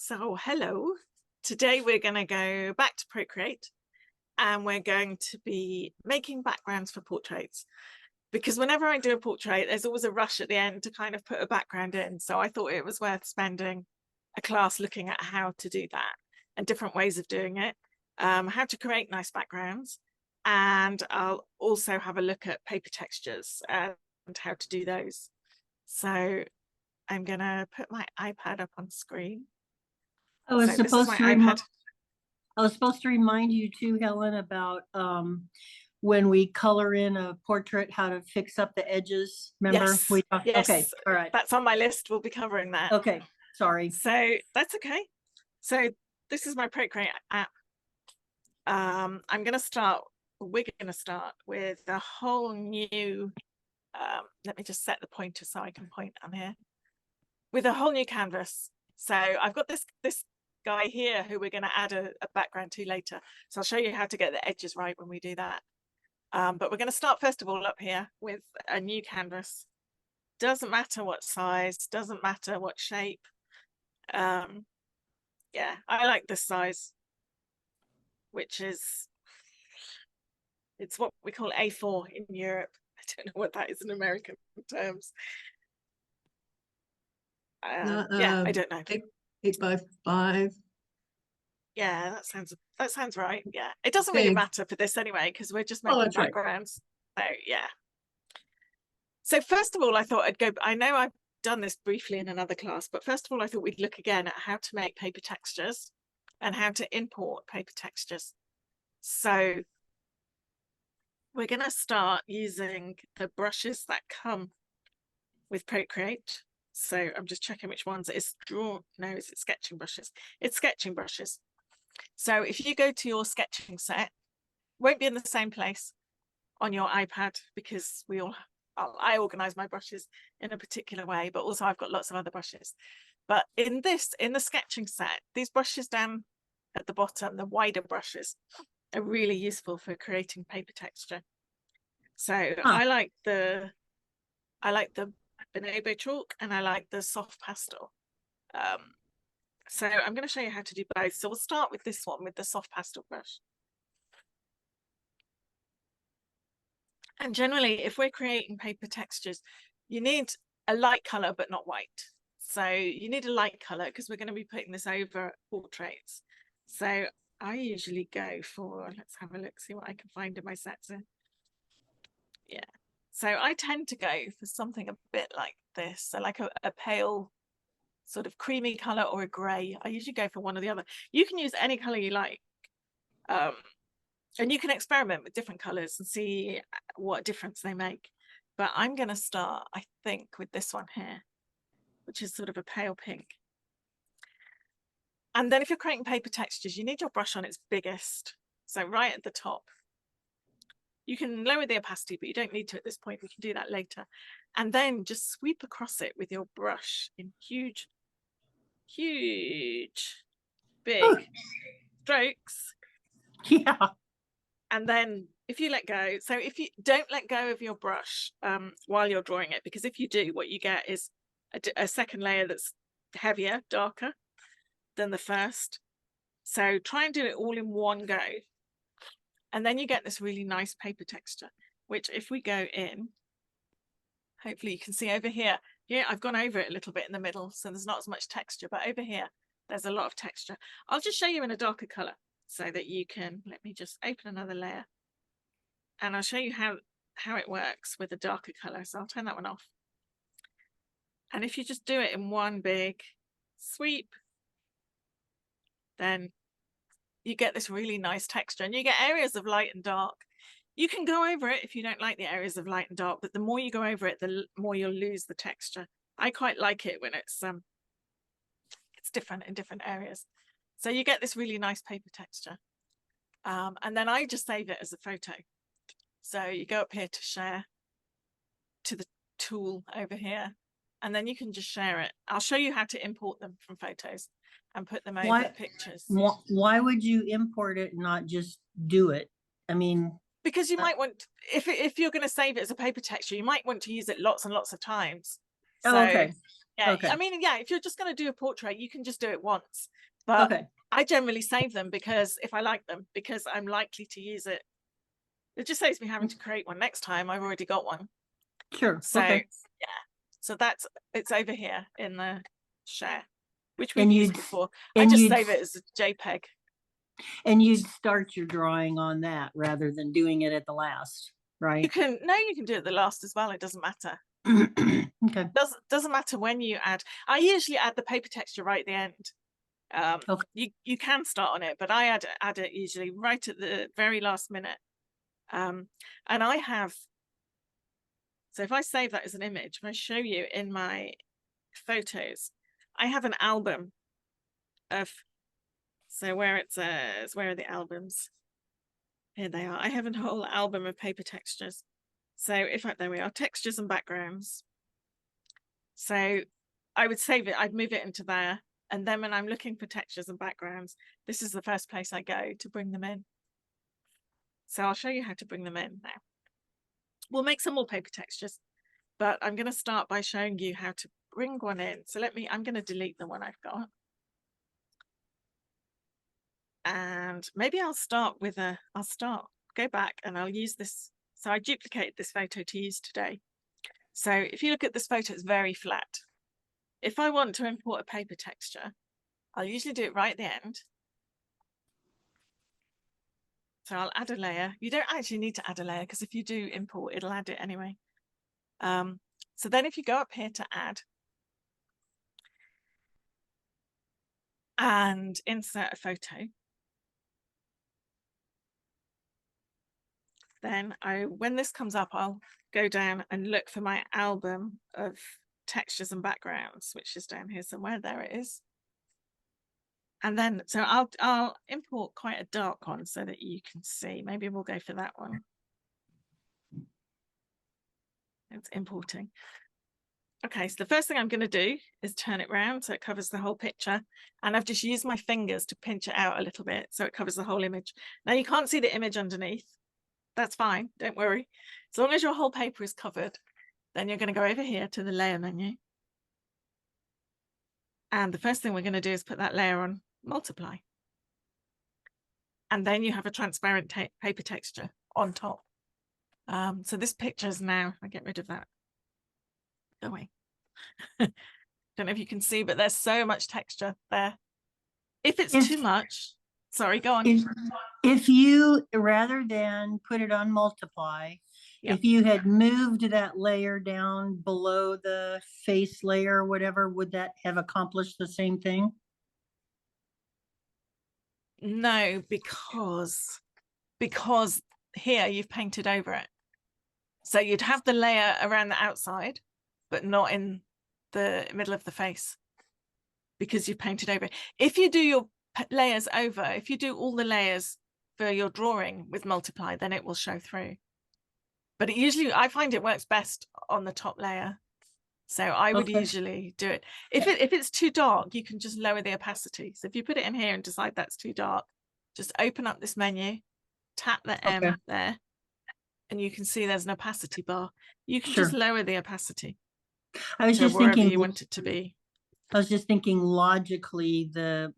So hello, today we're going to go back to Procreate and we're going to be making backgrounds for portraits, because whenever I do a portrait there's always a rush at the end to kind of put a background in. So I thought it was worth spending a class looking at how to do that and different ways of doing it, how to create nice backgrounds, and I'll also have a look at paper textures and how to do those. So I'm going to put my iPad up on screen. I was So supposed to remind you too, Helen, about when we color in a portrait, how to fix up the edges. Remember? Yes, we talked. yes. Okay, all right. That's on my list. We'll be covering that. Okay, sorry. So that's okay. So this is my Procreate app. We're going to start with a whole new, let me just set the pointer so I can point on here, with a whole new canvas. So I've got this guy here who we're going to add a background to later. So I'll show you how to get the edges right when we do that. But we're going to start first of all up here with a new canvas. Doesn't matter what size, doesn't matter what shape. Yeah, I like this size, which is, it's what we call A4 in Europe. I don't know what that is in American terms. Yeah, I don't know. 8x5. Yeah, that sounds right. Yeah, it doesn't really matter for this anyway, because we're just making backgrounds. Right. So yeah. So first of all, I thought I'd go. I know I've done this briefly in another class, but first of all, I thought we'd look again at how to make paper textures and how to import paper textures. So we're going to start using the brushes that come with Procreate. So I'm just checking which ones it is. Is it sketching brushes? It's sketching brushes. So if you go to your sketching set, won't be in the same place on your iPad, because I organize my brushes in a particular way, but also I've got lots of other brushes. But in the sketching set, these brushes down at the bottom, the wider brushes, are really useful for creating paper texture. So I like the Bonobo chalk and I like the soft pastel. So I'm going to show you how to do both. So we'll start with this one with the soft pastel brush. And generally, if we're creating paper textures, you need a light color, but not white. So you need a light color because we're going to be putting this over portraits. So I usually go for, let's have a look, see what I can find in my sets here. Yeah. So I tend to go for something a bit like this. So like a pale sort of creamy color or a gray. I usually go for one or the other. You can use any color you like. And you can experiment with different colors and see what difference they make. But I'm going to start, I think, with this one here, which is sort of a pale pink. And then if you're creating paper textures, you need your brush on its biggest. So right at the top. You can lower the opacity, but you don't need to at this point. We can do that later. And then just sweep across it with your brush in huge, big strokes. Yeah. And then if you let go, so if you don't let go of your brush while you're drawing it, because if you do, what you get is a second layer that's heavier, darker than the first. So try and do it all in one go. And then you get this really nice paper texture, which if we go in, hopefully you can see over here. Yeah, I've gone over it a little bit in the middle, so there's not as much texture, but over here, there's a lot of texture. I'll just show you in a darker color so that you can, let me just open another layer and I'll show you how it works with a darker color. So I'll turn that one off. And if you just do it in one big sweep, then you get this really nice texture and you get areas of light and dark. You can go over it if you don't like the areas of light and dark, but the more you go over it, the more you'll lose the texture. I quite like it when it's different in different areas. So you get this really nice paper texture. And then I just save it as a photo. So you go up here to share, to the tool over here, and then you can just share it. I'll show you how to import them from photos and put them over pictures. Why would you import it and not just do it? I mean, because you might want, if you're going to save it as a paper texture, you might want to use it lots and lots of times. So okay. Yeah, Okay. I mean, yeah, if you're just going to do a portrait, you can just do it once. But Okay. I generally save them because if I like them, because I'm likely to use it. It just saves me having to create one next time. I've already got one. Sure. So Okay. yeah, so it's over here in the share, which we've And used you'd before. I and just you'd save it as a JPEG. and you'd start your drawing on that rather than doing it at the last, You right? can do it at the last as well. It doesn't matter. Okay. Doesn't matter when you add. I usually add the paper texture right at the end. Okay. You can start on it, but I add it usually right at the very last minute. And I have, so if I save that as an image, if I show you in my photos, I have an album of, so where it says, where are the albums? Here they are. I have a whole album of paper textures. So if I, there we are, textures and backgrounds. So I would save it, I'd move it into there. And then when I'm looking for textures and backgrounds, this is the first place I go to bring them in. So I'll show you how to bring them in now. We'll make some more paper textures, but I'm going to start by showing you how to bring one in. So I'm going to delete the one I've got. And maybe I'll go back and I'll use this. So I duplicated this photo to use today. So if you look at this photo, it's very flat. If I want to import a paper texture, I'll usually do it right at the end. So I'll add a layer. You don't actually need to add a layer because if you do import, it'll add it anyway. So then if you go up here to add and insert a photo, then when this comes up, I'll go down and look for my album of textures and backgrounds, which is down here somewhere. There it is. And then, so I'll import quite a dark one so that you can see. Maybe we'll go for that one. It's importing. Okay, so the first thing I'm going to do is turn it round so it covers the whole picture. And I've just used my fingers to pinch it out a little bit so it covers the whole image. Now you can't see the image underneath. That's fine, don't worry. As long as your whole paper is covered, then you're going to go over here to the layer menu. And the first thing we're going to do is put that layer on multiply. And then you have a transparent paper texture on top. So this picture is now, I get rid of that. Go away. Don't know if you can see, but there's so much texture there. If it's too much, sorry, go on. If you, rather than put it on multiply, if you had moved that layer down below the face layer or whatever, would that have accomplished the same thing? No, because here you've painted over it. So you'd have the layer around the outside, but not in the middle of the face because you've painted over it. If you do your layers over, if you do all the layers for your drawing with multiply, then it will show through. But it usually, I find it works best on the top layer. So I would usually do it. If it's too dark, you can just lower the opacity. So if you put it in here and decide that's too dark, just open up this menu, tap the M there, and you can see there's an opacity bar. You can just lower the opacity. I was just thinking you want it to be. I was just thinking logically the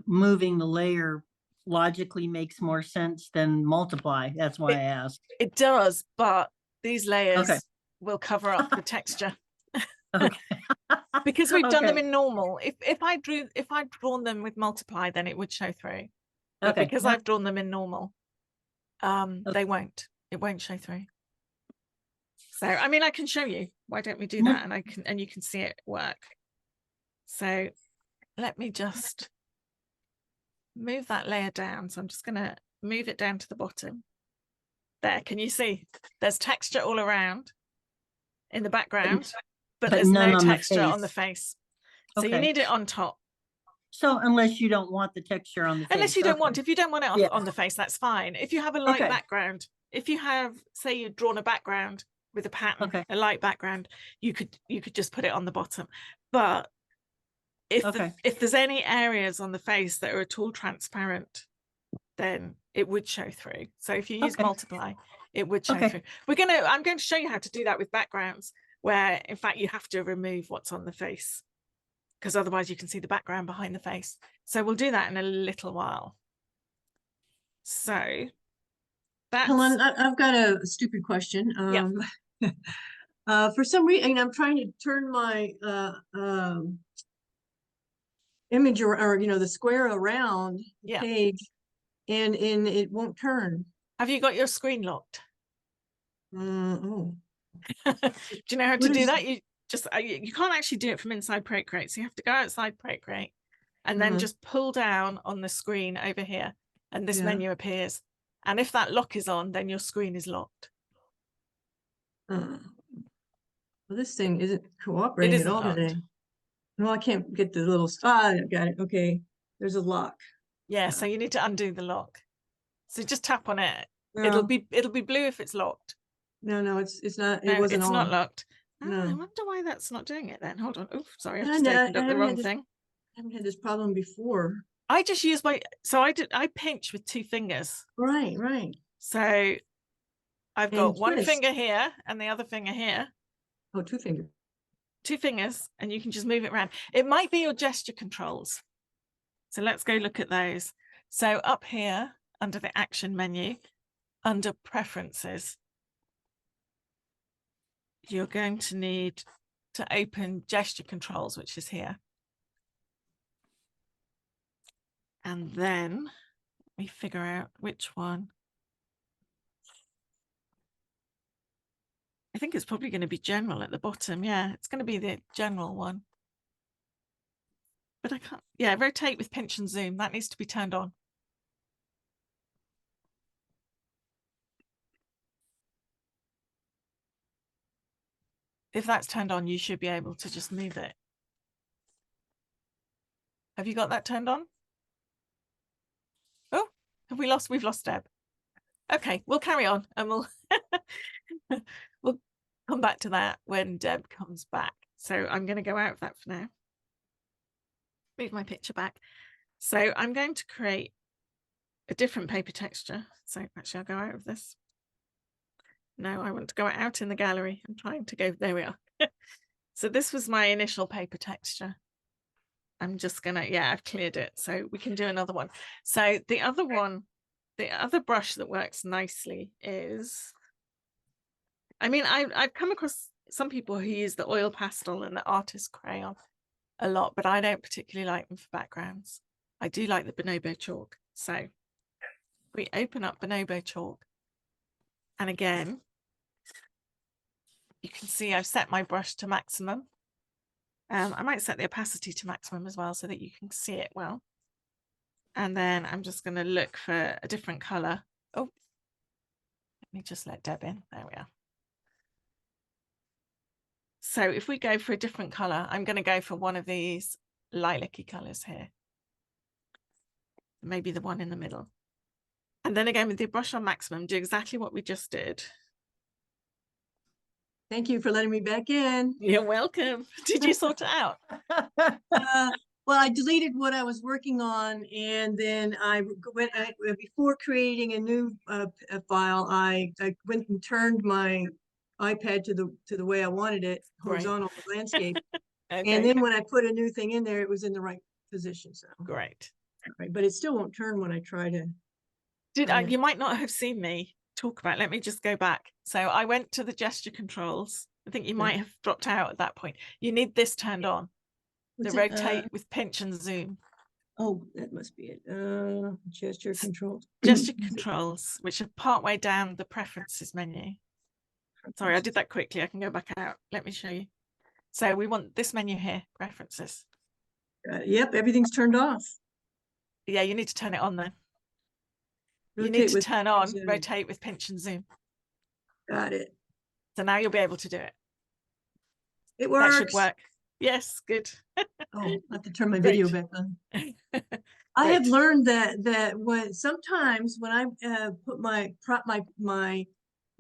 moving the layer logically makes more sense than multiply. That's why I asked. It does, but these layers will cover up the texture. Because we've done them in normal. If I'd drawn them with multiply, then it would show through. But because I've drawn them in normal, it won't show through. So I mean, I can show you. Why don't we do that? And you can see it work. So let me just move that layer down. So I'm just going to move it down to the bottom. There, can you see? There's texture all around in the background, but there's no texture on the face. So you need it on top. So unless you don't want the texture on the face. Unless you don't want, if you don't want it on the face, that's fine. If you have a light background, if you have, say you've drawn a background with a pattern, a light background, you could just put it on the bottom. But if there's any areas on the face that are at all transparent, then it would show through. So if you use multiply, it would show through. I'm going to show you how to do that with backgrounds, where in fact you have to remove what's on the face, because otherwise you can see the background behind the face. So we'll do that in a little while. So that's... Helen, I've got a stupid question. For some reason, I'm trying to turn my image or the square around the page, and it won't turn. Have you got your screen locked? Oh. Do you know how to do that? You just you can't actually do it from inside Procreate, so you have to go outside Procreate and then just pull down on the screen over here, and this menu appears. And if that lock is on, then your screen is locked. Well, this thing isn't cooperating at all today. No, I can't get the little I got it. Okay, there's a lock. Yeah, so you need to undo the lock. So just tap on it. No. It'll be blue if it's locked. No, it's not. No, It wasn't it's on. not locked. Oh, No. I wonder why that's not doing it then. Hold on. Oh, sorry, I've just opened up the wrong thing. I haven't had this problem before. I just use I pinch with 2 fingers. Right. So I've got one finger here and the other finger here. Oh, 2 fingers. 2 fingers, and you can just move it around. It might be your gesture controls. So let's go look at those. So up here under the action menu, under preferences, you're going to need to open gesture controls, which is here. And then let me figure out which one. I think it's probably going to be general at the bottom. Yeah, it's going to be the general one. But I can't. Yeah, rotate with pinch and zoom. That needs to be turned on. If that's turned on, you should be able to just move it. Have you got that turned on? Oh, we've lost Deb. Okay, we'll carry on and we'll we'll come back to that when Deb comes back. So I'm going to go out of that for now. Move my picture back. So I'm going to create a different paper texture. So actually I'll go out of this. No, I want to go out in the gallery. I'm trying to go, there we are. So this was my initial paper texture. I'm just gonna, I've cleared it. So we can do another one. So the other one, the other brush that works nicely is, I mean, I've come across some people who use the oil pastel and the artist crayon a lot, but I don't particularly like them for backgrounds. I do like the Bonobo chalk. So we open up Bonobo chalk, and again, you can see I've set my brush to maximum. I might set the opacity to maximum as well so that you can see it well. And then I'm just going to look for a different color. Oh, let me just let Deb in. There we are. So if we go for a different color, I'm going to go for one of these lilac-y colors here. Maybe the one in the middle. And then again with the brush on maximum, do exactly what we just did. Thank you for letting me back in. You're welcome. Did you sort it out? Well, I deleted what I was working on, and then I went before creating a new file. I went and turned my iPad to the way I wanted it, horizontal landscape. Okay. And then when I put a new thing in there, it was in the right position. So great. Right, but it still won't turn when I try to. You might not have seen me talk about. Let me just go back. So I went to the gesture controls. I think you might have dropped out at that point. You need this turned on. The rotate with pinch and zoom. Oh, that must be it. Gesture controls. Gesture controls, which are partway down the preferences menu. Sorry, I did that quickly. I can go back out. Let me show you. So we want this menu here, preferences. Yep, everything's turned off. Yeah, you need to turn it on then. Rotate you need to turn on, rotate with pinch and zoom. Got it. So now you'll be able to do it. It works. That should work. Yes, good. Oh, I have to turn my video back on. I have learned that when sometimes when I put my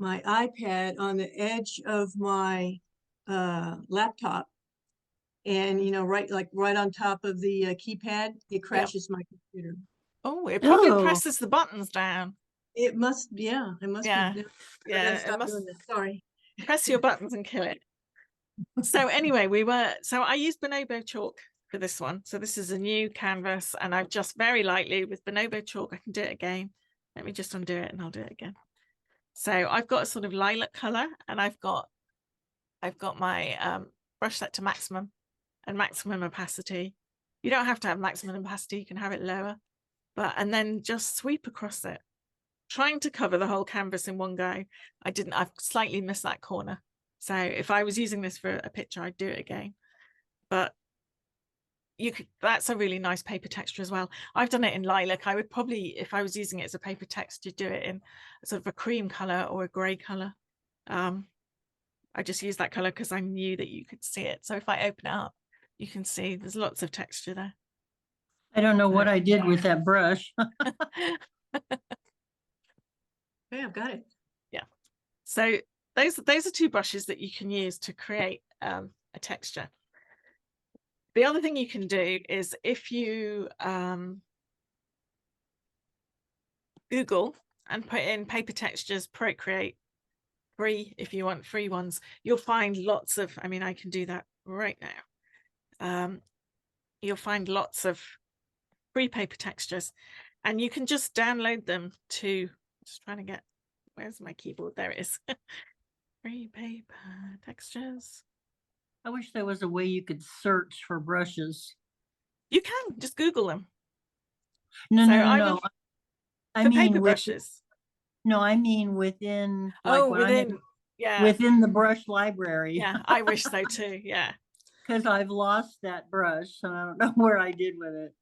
iPad on the edge of my laptop, and right on top of the keypad, it crashes my computer. Oh, it probably presses the buttons down. It must, it must be. Yeah, it must. Doing this. Sorry. Press your buttons and kill it. So anyway, so I used Bonobo chalk for this one. So this is a new canvas, and I've just very lightly with Bonobo chalk, I can do it again. Let me just undo it and I'll do it again. So I've got a sort of lilac color, and I've got my brush set to maximum and maximum opacity. You don't have to have maximum opacity, you can have it lower, and then just sweep across it, trying to cover the whole canvas in one go. I've slightly missed that corner. So if I was using this for a picture, I'd do it again. But that's a really nice paper texture as well. I've done it in lilac. I would probably, if I was using it as a paper texture, do it in sort of a cream color or a gray color. I just used that color because I knew that you could see it. So if I open it up, you can see there's lots of texture there. I don't know what I did with that brush. Yeah, I've got it. Yeah. So those are two brushes that you can use to create a texture. The other thing you can do is if you Google and put in paper textures Procreate free, if you want free ones, you'll find lots of, I mean, I can do that right now. You'll find lots of free paper textures, and you can just download them to, just trying to get, where's my keyboard? There it is. Free paper textures. I wish there was a way you could search for brushes. You can just Google them. No, So no. I mean paper brushes. No, I mean within. Like within. Yeah. Within the brush library. Yeah, I wish so too. Yeah. Because I've lost that brush, and I don't know where I did with it.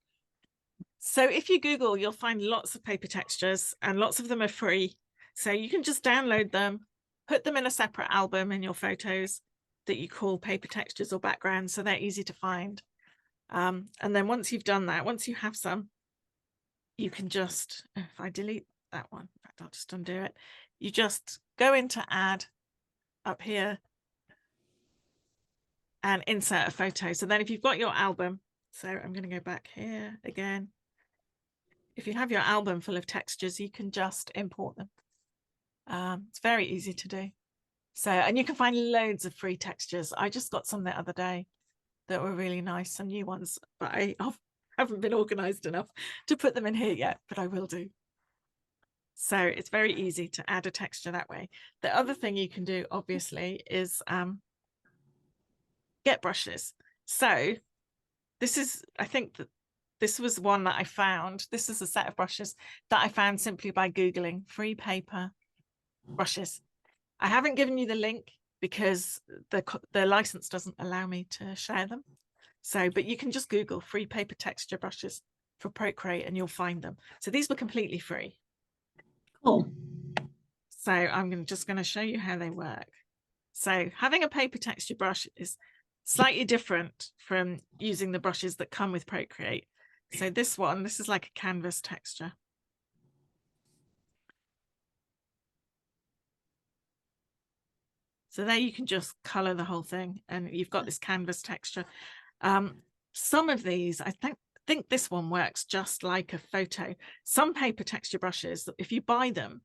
So if you Google, you'll find lots of paper textures, and lots of them are free. So you can just download them, put them in a separate album in your photos that you call paper textures or backgrounds, so they're easy to find. And then once you've done that, once you have some, you can just, if I delete that one, in fact, I'll just undo it. You just go into add up here and insert a photo. So then if you've got your album, so I'm going to go back here again. If you have your album full of textures, you can just import them. It's very easy to do. So, and you can find loads of free textures. I just got some the other day that were really nice, some new ones, but I haven't been organized enough to put them in here yet, but I will do. So it's very easy to add a texture that way. The other thing you can do, obviously, is get brushes. So this is, I think that this was one that I found. This is a set of brushes that I found simply by Googling free paper brushes. I haven't given you the link because the license doesn't allow me to share them. So, but you can just Google free paper texture brushes for Procreate and you'll find them. So these were completely free. Cool. So I'm just going to show you how they work. So having a paper texture brush is slightly different from using the brushes that come with Procreate. So this is like a canvas texture. So there you can just color the whole thing and you've got this canvas texture. Some of these, I think this one works just like a photo. Some paper texture brushes, if you buy them,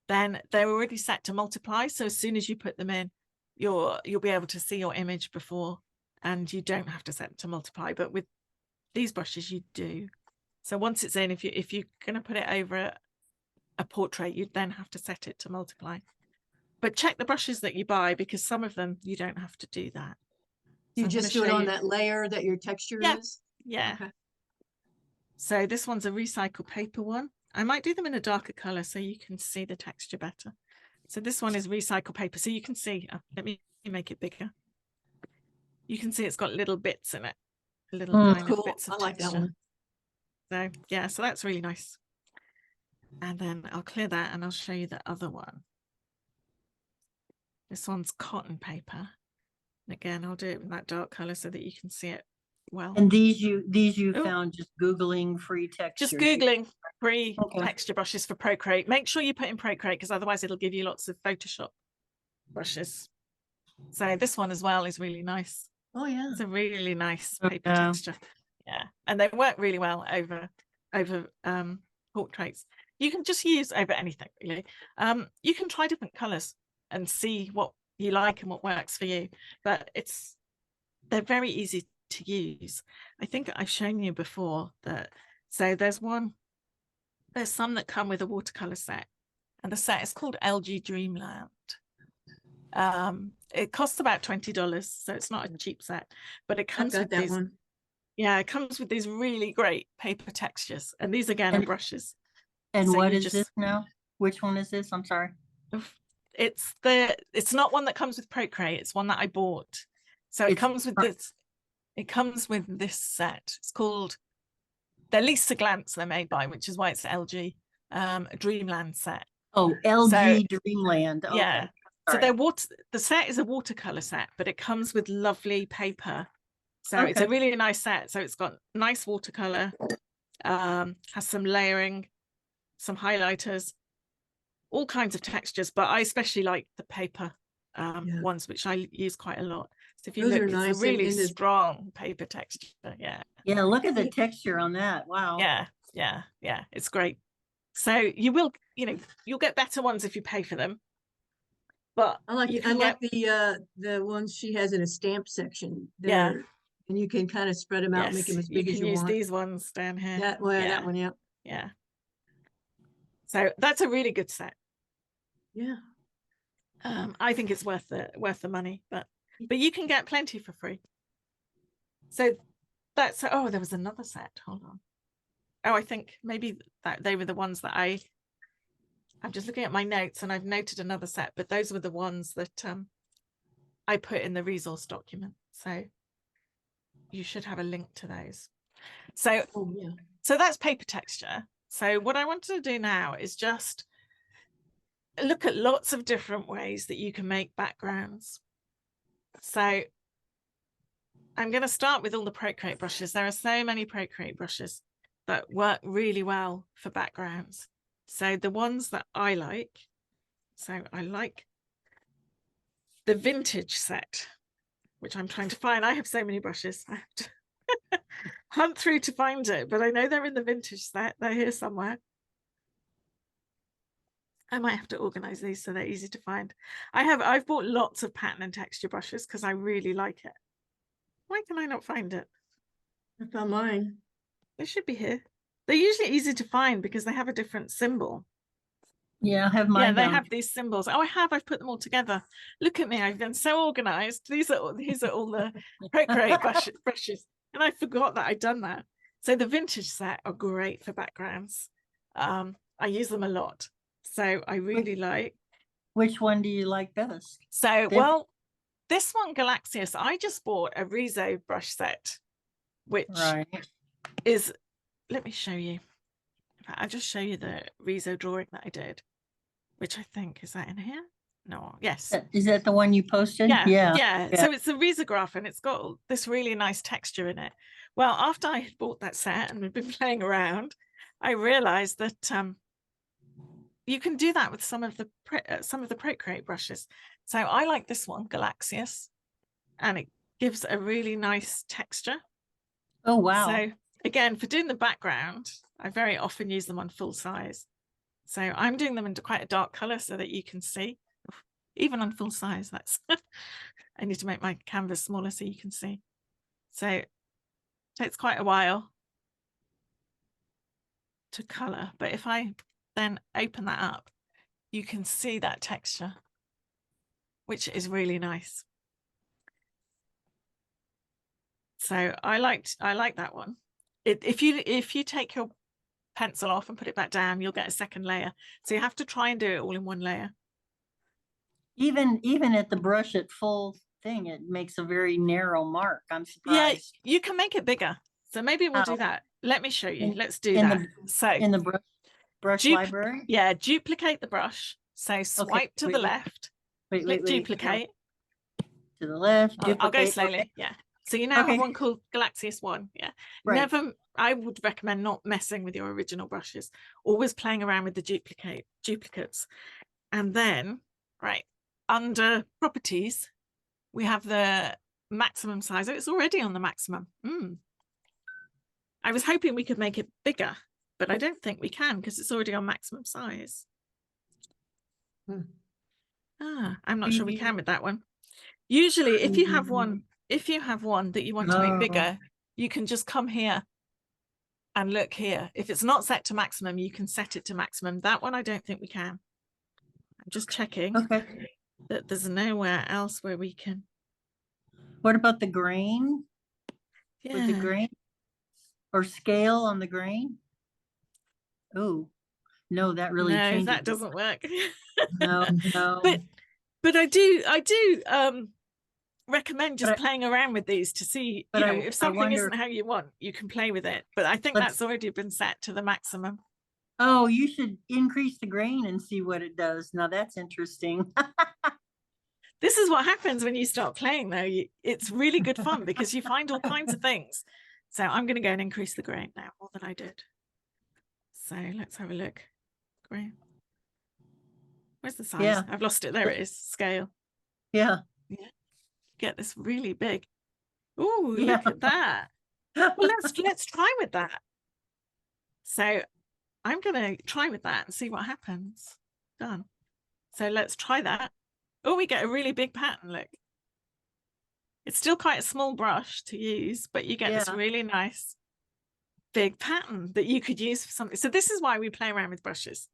then they're already set to multiply. So as soon as you put them in, you'll be able to see your image before, and you don't have to set it to multiply. But with these brushes, you do. So once it's in, if you're going to put it over a portrait, you'd then have to set it to multiply. But check the brushes that you buy, because some of them you don't have to do that. So You just do it on that layer that your texture is? Yeah. Okay. So this one's a recycled paper one. I might do them in a darker color so you can see the texture better. So this one is recycled paper. So you can see, let me make it bigger. You can see it's got little bits in it, little kind of bits of texture. I like that one. So yeah, so that's really nice. And then I'll clear that and I'll show you the other one. This one's cotton paper. And again, I'll do it in that dark color so that you can see it well. And these you found just Googling free textures? Just Googling free texture brushes for Procreate. Make sure you put in Procreate, because otherwise it'll give you lots of Photoshop brushes. So this one as well is really nice. Oh yeah. It's a really nice paper texture. Yeah. And they work really well over portraits. You can just use over anything really. You can try different colors and see what you like and what works for you. But they're very easy to use. I think I've shown you before that. So there's some that come with a watercolor set, and the set is called LG Dreamland. It costs about $20, so it's not a cheap set, but it comes with these. One. Yeah, it comes with these really great paper textures, and these again are brushes. And So what is this now? Which one is this? I'm sorry. It's not one that comes with Procreate. It's one that I bought. So it comes with this. It comes with this set. It's called, they're Lisa Glantz they're made by, which is why it's LG, a Dreamland set. Oh, LG Dreamland. Okay. Yeah. So the set is a watercolor set, but it comes with lovely paper. So it's a really nice set. So it's got nice watercolor, has some layering, some highlighters, all kinds of textures, but I especially like the paper ones, which I use quite a lot. So if you look, it's a really strong paper texture. Yeah. Yeah, look at the texture on that. Wow. Yeah. It's great. So you'll get better ones if you pay for them. But I like the ones she has in a stamp section. Yeah. And you can kind of spread them out, make them as big as you want. You can use these ones down here. That one, yeah. Yeah. So that's a really good set. Yeah. I think it's worth the money, but you can get plenty for free. So that's, oh, there was another set. Hold on. Oh, I think maybe that they were the ones that I'm just looking at my notes and I've noted another set, but those were the ones that I put in the resource document. So you should have a link to those. So, so that's paper texture. So what I wanted to do now is just look at lots of different ways that you can make backgrounds. So I'm going to start with all the Procreate brushes. There are so many Procreate brushes that work really well for backgrounds. So the ones that I like the vintage set, which I'm trying to find. I have so many brushes. I have to hunt through to find it, but I know they're in the vintage set. They're here somewhere. I might have to organize these so they're easy to find. I've bought lots of pattern and texture brushes because I really like it. Why can I not find it? I found mine. They should be here. They're usually easy to find because they have a different symbol. Yeah, I have mine. Yeah, they have these symbols. Oh, I've put them all together. Look at me, I've been so organized. These are all the Procreate brushes. And I forgot that I'd done that. So the vintage set are great for backgrounds. I use them a lot. So I really like. Which one do you like best? So, well, this one, Galaxius, I just bought a Riso brush set, which is, let me show you. I'll just show you the Riso drawing that I did, which I think, is that in here? No, yes. Is that the one you posted? Yeah. So it's a risograph and it's got this really nice texture in it. Well, after I had bought that set and we've been playing around, I realized that you can do that with some of the Procreate brushes. So I like this one, Galaxius, and it gives a really nice texture. Oh, wow. So again, for doing the background, I very often use them on full size. So I'm doing them into quite a dark color so that you can see, even on full size. That's I need to make my canvas smaller so you can see. So it takes quite a while to color, but if I then open that up, you can see that texture, which is really nice. So I like that one. If you take your pencil off and put it back down, you'll get a second layer. So you have to try and do it all in one layer. Even at the brush at full thing, it makes a very narrow mark. I'm surprised. Yeah, you can make it bigger. So maybe we'll do that. Let me show you. Let's do in that. So in the brush library. Yeah, duplicate the brush. So swipe to the left. Click duplicate. To the left. I'll go slowly. Yeah. So you now have one called Galaxius 1. Yeah. I would recommend not messing with your original brushes. Always playing around with the duplicates. And then, under properties, we have the maximum size. Oh, it's already on the maximum. I was hoping we could make it bigger, but I don't think we can because it's already on maximum size. I'm not sure we can with that one. Usually, if you have one that you want to make bigger, you can just come here and look here. If it's not set to maximum, you can set it to maximum. That one, I don't think we can. I'm just checking that there's nowhere else where we can. What about the grain? Yeah. With the grain or scale on the grain? Oh, no, that really changes. That doesn't work. No. But I do recommend just playing around with these to see, you know, if something isn't how you want, you can play with it. But I think that's already been set to the maximum. Oh, you should increase the grain and see what it does. Now that's interesting. This is what happens when you start playing, though. It's really good fun because you find all kinds of things. So I'm going to go and increase the grain now more than I did. So let's have a look. Grain. Where's the size? Yeah. I've lost it. There it is. Scale. Yeah. Get this really big. Oh, look at that. Well, let's try with that. So I'm going to try with that and see what happens. Done. So let's try that. Oh, we get a really big pattern, look. It's still quite a small brush to use, but you get this really nice big pattern that you could use for something. So this is why we play around with brushes.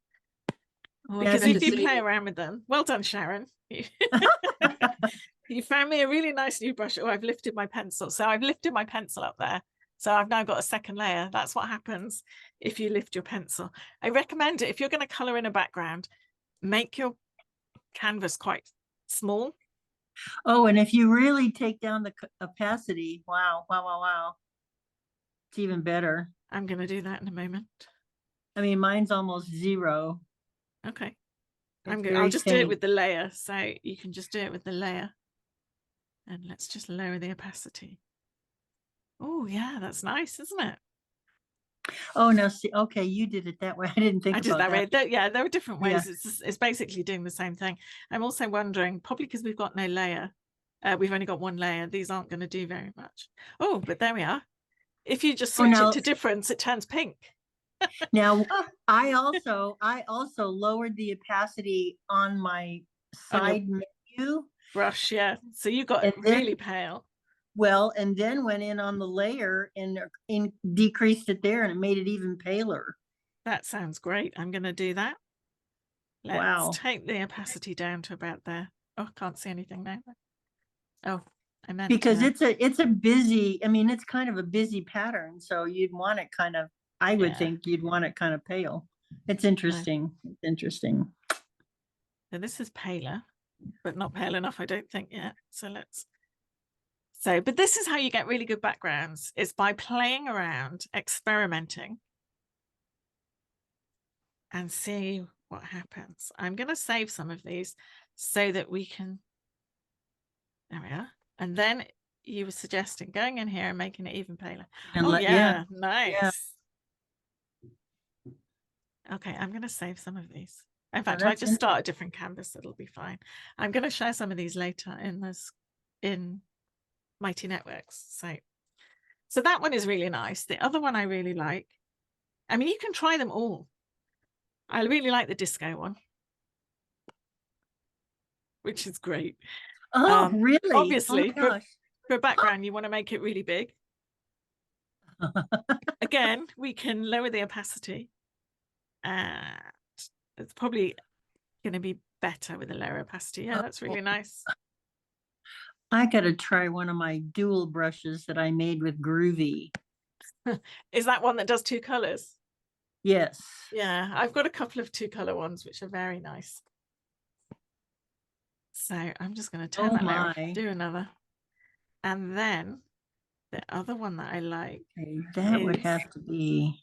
Because if you play around with them, well done, Sharon. You found me a really nice new brush. Oh, I've lifted my pencil. So I've lifted my pencil up there. So I've now got a second layer. That's what happens if you lift your pencil. I recommend it if you're going to color in a background, make your canvas quite small. Oh, and if you really take down the opacity, wow. It's even better. I'm going to do that in a moment. I mean, mine's almost 0. Okay. I'll just do it with the layer. So you can just do it with the layer. And let's just lower the opacity. Oh, yeah, that's nice, isn't it? Oh, no, see, okay, you did it that way. I didn't think about that. Way. Yeah, there are different ways. It's basically doing the same thing. I'm also wondering, probably because we've got no layer, we've only got one layer, these aren't going to do very much. Oh, but there we are. If you just switch it to difference, it turns pink. Now, I also lowered the opacity on my side menu. Brush, yeah. So you got it really pale. Well, and then went in on the layer and decreased it there, and it made it even paler. That sounds great. I'm going to do that. Let's take the opacity down to about there. Oh, I can't see anything now. Oh, I meant because it's a busy. I mean, it's kind of a busy pattern, so you'd want it kind of. I would think you'd want it kind of pale. It's interesting. It's interesting. So this is paler, but not pale enough, I don't think yet. So let's. But this is how you get really good backgrounds. It's by playing around, experimenting, and see what happens. I'm going to save some of these so that we can. There we are. And then you were suggesting going in here and making it even paler. And nice. Yeah. Okay, I'm going to save some of these. In fact, if I just start a different canvas, it'll be fine. I'm going to share some of these later in Mighty Networks. So that one is really nice. The other one I really like. I mean, you can try them all. I really like the disco one, which is great. Oh, really? Obviously, for a background, you want to make it really big. Again, we can lower the opacity. And it's probably going to be better with a lower opacity. Yeah, that's really nice. I got to try one of my dual brushes that I made with Groovy. Is that one that does 2 colors? Yes. Yeah, I've got a couple of 2 color ones, which are very nice. So I'm just going to turn that layer off, do another. And then the other one that I like. Okay, that would have to be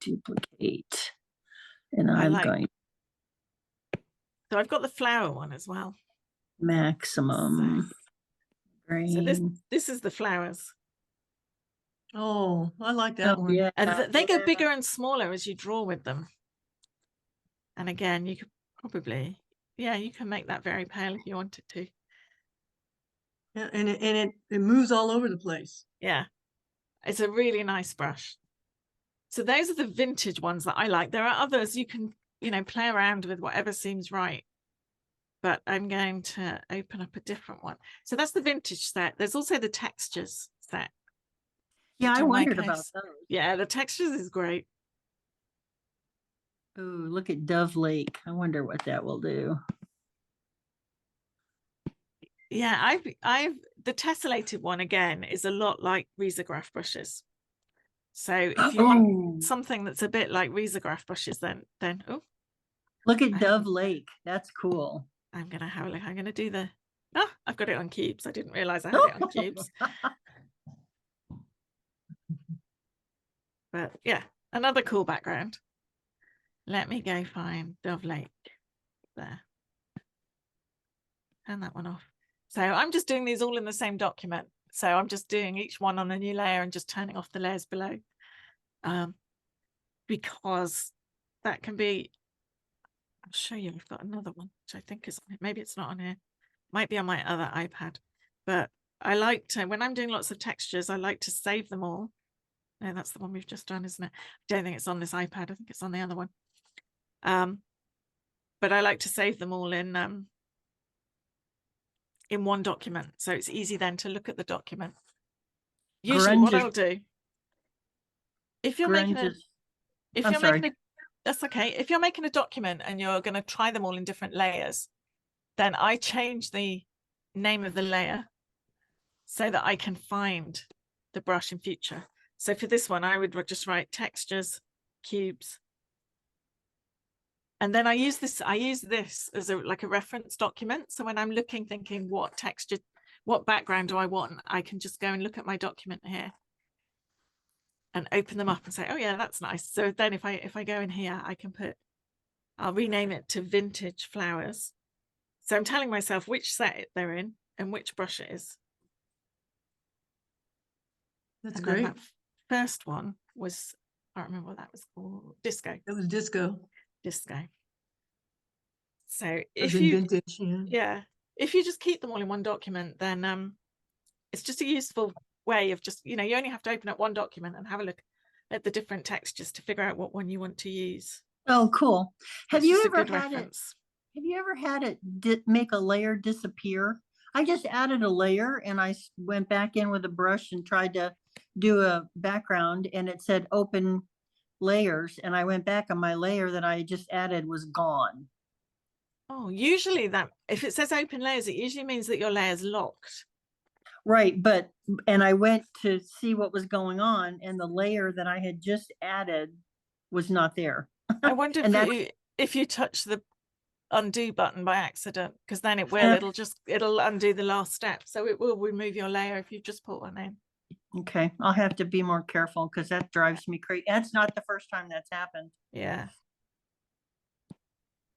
duplicate. And I'm going. So I've got the flower one as well. Maximum. So this is the flowers. Oh, I like that one. Yeah. And they go bigger and smaller as you draw with them. And again, you could probably, you can make that very pale if you wanted to. Yeah, and it moves all over the place. Yeah, it's a really nice brush. So those are the vintage ones that I like. There are others you can you know, play around with whatever seems right. But I'm going to open up a different one. So that's the vintage set. There's also the textures set. Yeah, I wondered about those. Yeah, the textures is great. Oh, look at Dove Lake. I wonder what that will do. Yeah, the tessellated one again is a lot like risograph brushes. So if you want something that's a bit like risograph brushes, then oh, look at Dove Lake. That's cool. I'm gonna have a look. I'm gonna do the. Oh, I've got it on cubes. I didn't realize I had it on cubes. But yeah, another cool background. Let me go find Dove Lake. There. Turn that one off. So I'm just doing these all in the same document. So I'm just doing each one on a new layer and just turning off the layers below. Because that can be, I'll show you, I've got another one, which I think is, maybe it's not on here. Might be on my other iPad. But I like to, when I'm doing lots of textures, I like to save them all. No, that's the one we've just done, isn't it? I don't think it's on this iPad. I think it's on the other one. But I like to save them all in one document, so it's easy then to look at the document. Usually what I'll do, if you're making a, that's okay. If you're making a document and you're going to try them all in different layers, then I change the name of the layer so that I can find the brush in future. So for this one, I would just write textures, cubes. And then I use this as like a reference document. So when I'm looking, thinking what texture, what background do I want, I can just go and look at my document here and open them up and say, oh yeah, that's nice. So then if I go in here, I can I'll rename it to Vintage Flowers. So I'm telling myself which set they're in and which brush it is. That's great. That first one was, I don't remember what that was called. Disco. It was Disco. So if you vintage, if you just keep them all in one document, then it's just a useful way of just, you know, you only have to open up one document and have a look at the different textures to figure out what one you want to use. Oh, cool. Have you ever had it make a layer disappear? I just added a layer and I went back in with a brush and tried to do a background and it said open layers, and I went back and my layer that I just added was gone. Oh, usually that if it says open layers, it usually means that your layer's locked. Right, and I went to see what was going on and the layer that I had just added was not there. I wonder if you touch the undo button by accident, because then it will, it'll undo the last step. So it will remove your layer if you just put one in. Okay, I'll have to be more careful because that drives me crazy. That's not the first time that's happened. Yeah.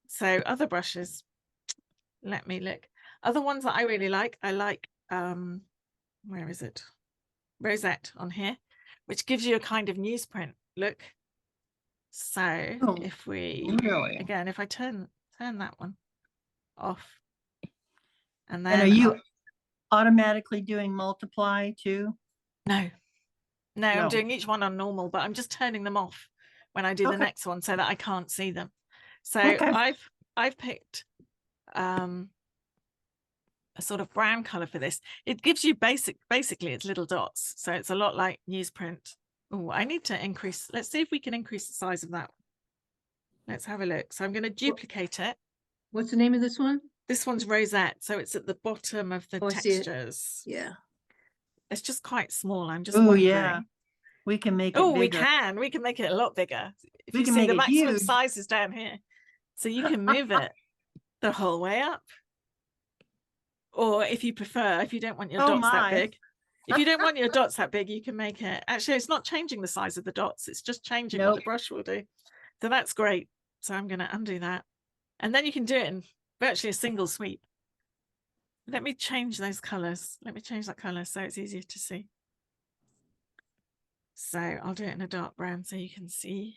So other brushes, let me look. Other ones that I really like, where is it? Rosette on here, which gives you a kind of newsprint look. So if we, again, if I turn that one off, and then. And are you automatically doing multiply too? No, I'm doing each one on normal, but I'm just turning them off when I do the next one so that I can't see them. So I've picked a sort of brown color for this. It gives you basically it's little dots. So it's a lot like newsprint. Oh, I need to increase. Let's see if we can increase the size of that. Let's have a look. So I'm going to duplicate it. What's the name of this one? This one's Rosette. So it's at the bottom of the textures. Yeah. It's just quite small. I'm just wondering. Yeah. We can make it bigger. We can make it a lot bigger. If you see the maximum size is down here. So you can move it the whole way up. Or if you prefer, if you don't want your dots that big. If you don't want your dots that big, you can make it. Actually, it's not changing the size of the dots. It's just changing what the brush will do. So that's great. So I'm going to undo that. And then you can do it in virtually a single sweep. Let me change those colors. Let me change that color so it's easier to see. So I'll do it in a dark brown so you can see.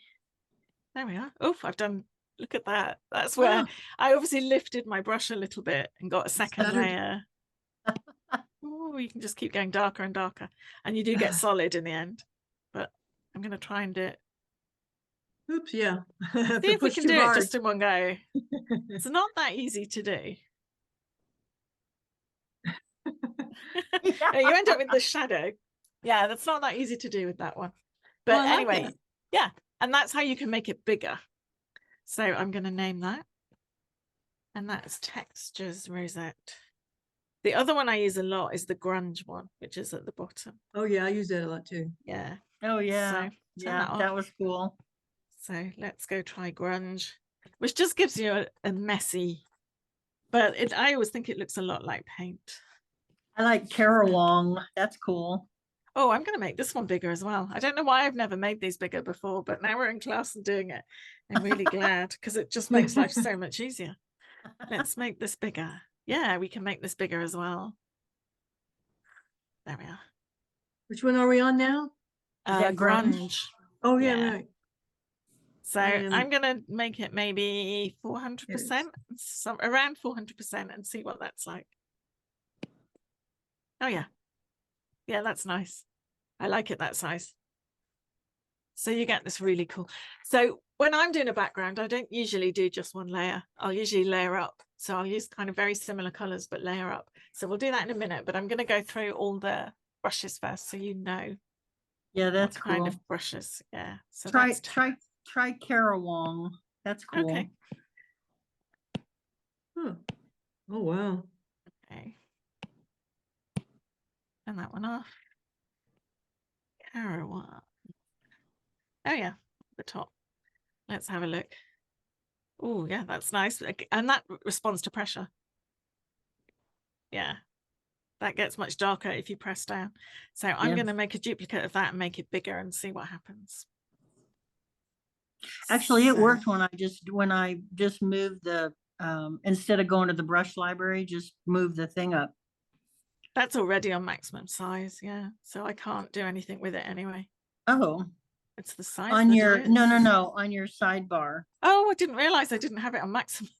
There we are. Oof, I've done, look at that. That's where I obviously lifted my brush a little bit and got a second layer. Oh, you can just keep going darker and darker. And you do get solid in the end. But I'm going to try and do it Oops, yeah. See if we can do it just in one go. It's not that easy to do. You end up with the shadow. Yeah, that's not that easy to do with that one. But well, anyway, like yeah, and that's how you can make it bigger. So I'm going to name that. And that's Textures Rosette. The other one I use a lot is the grunge one, which is at the bottom. Oh yeah, I use that a lot too. Yeah. Oh yeah. So Yeah, that was cool. So let's go try grunge, which just gives you a messy, but I always think it looks a lot like paint. I like Carawong. That's cool. Oh, I'm going to make this one bigger as well. I don't know why I've never made these bigger before, but now we're in class and doing it. I'm really glad because it just makes life so much easier. Let's make this bigger. Yeah, we can make this bigger as well. There we are. Which one are we on now? Grunge. Oh yeah, right. So I'm going to make it maybe 400%, around 400% and see what that's like. Oh yeah. Yeah, that's nice. I like it that size. So you get this really cool. So when I'm doing a background, I don't usually do just one layer. I'll usually layer up. So I'll use kind of very similar colors, but layer up. So we'll do that in a minute, but I'm going to go through all the brushes first so you know. Yeah, that's what cool. kind of brushes. Yeah. So try Carawong. That's cool. Okay. Huh. Oh wow. Okay. And that one off. Carawong. Oh yeah, the top. Let's have a look. Oh yeah, that's nice. And that responds to pressure. Yeah, that gets much darker if you press down. So I'm going to make a duplicate of that and make it bigger and see what happens. Actually, it worked when I just moved the instead of going to the brush library, just move the thing up. That's already on maximum size, yeah. So I can't do anything with it anyway. Oh. It's the size on your no on your sidebar. Oh, I didn't realize I didn't have it on maximum.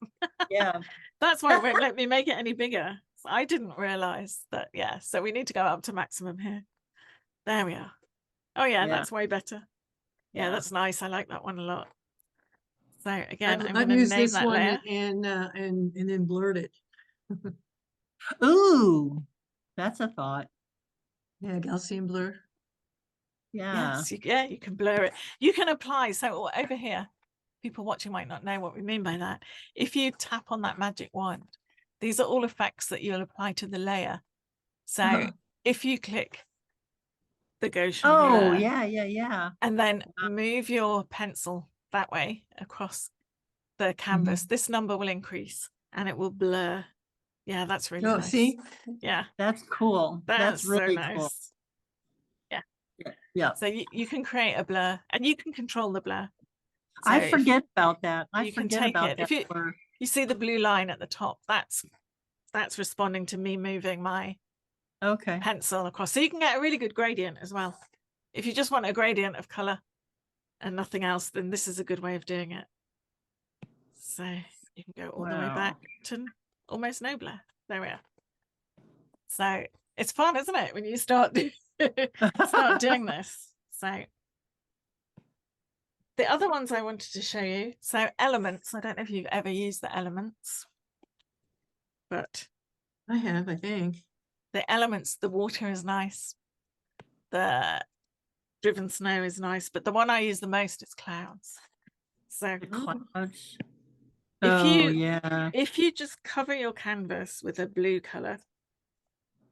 Yeah. That's why it won't let me make it any bigger. So I didn't realize that. Yeah, so we need to go up to maximum here. There we are. Oh yeah, that's way better. Yeah, that's nice. I like that one a lot. So again, I'm going to name that layer and then blurred it. Ooh, that's a thought. Yeah, Gaussian blur. Yeah. Yes, you can blur it. You can apply. So over here, people watching might not know what we mean by that. If you tap on that magic wand, these are all effects that you'll apply to the layer. So if you click the Gaussian blur, yeah. And then move your pencil that way across the canvas, this number will increase and it will blur. Yeah, that's really nice. See? Yeah. That's cool. That's really so nice. Cool. Yeah. So you can create a blur and you can control the blur. So I forget about that. I forget about that. If you see the blue line at the top, that's responding to me moving my pencil across. So you can get a really good gradient as well. If you just want a gradient of color and nothing else, then this is a good way of doing it. So you can go all the way back to almost no blur. There we are. So it's fun, isn't it, when you start doing this? So the other ones I wanted to show you. So elements. I don't know if you've ever used the elements, but I have, I think. The elements, the water is nice. The driven snow is nice, but the one I use the most is clouds. So clouds. If you just cover your canvas with a blue color.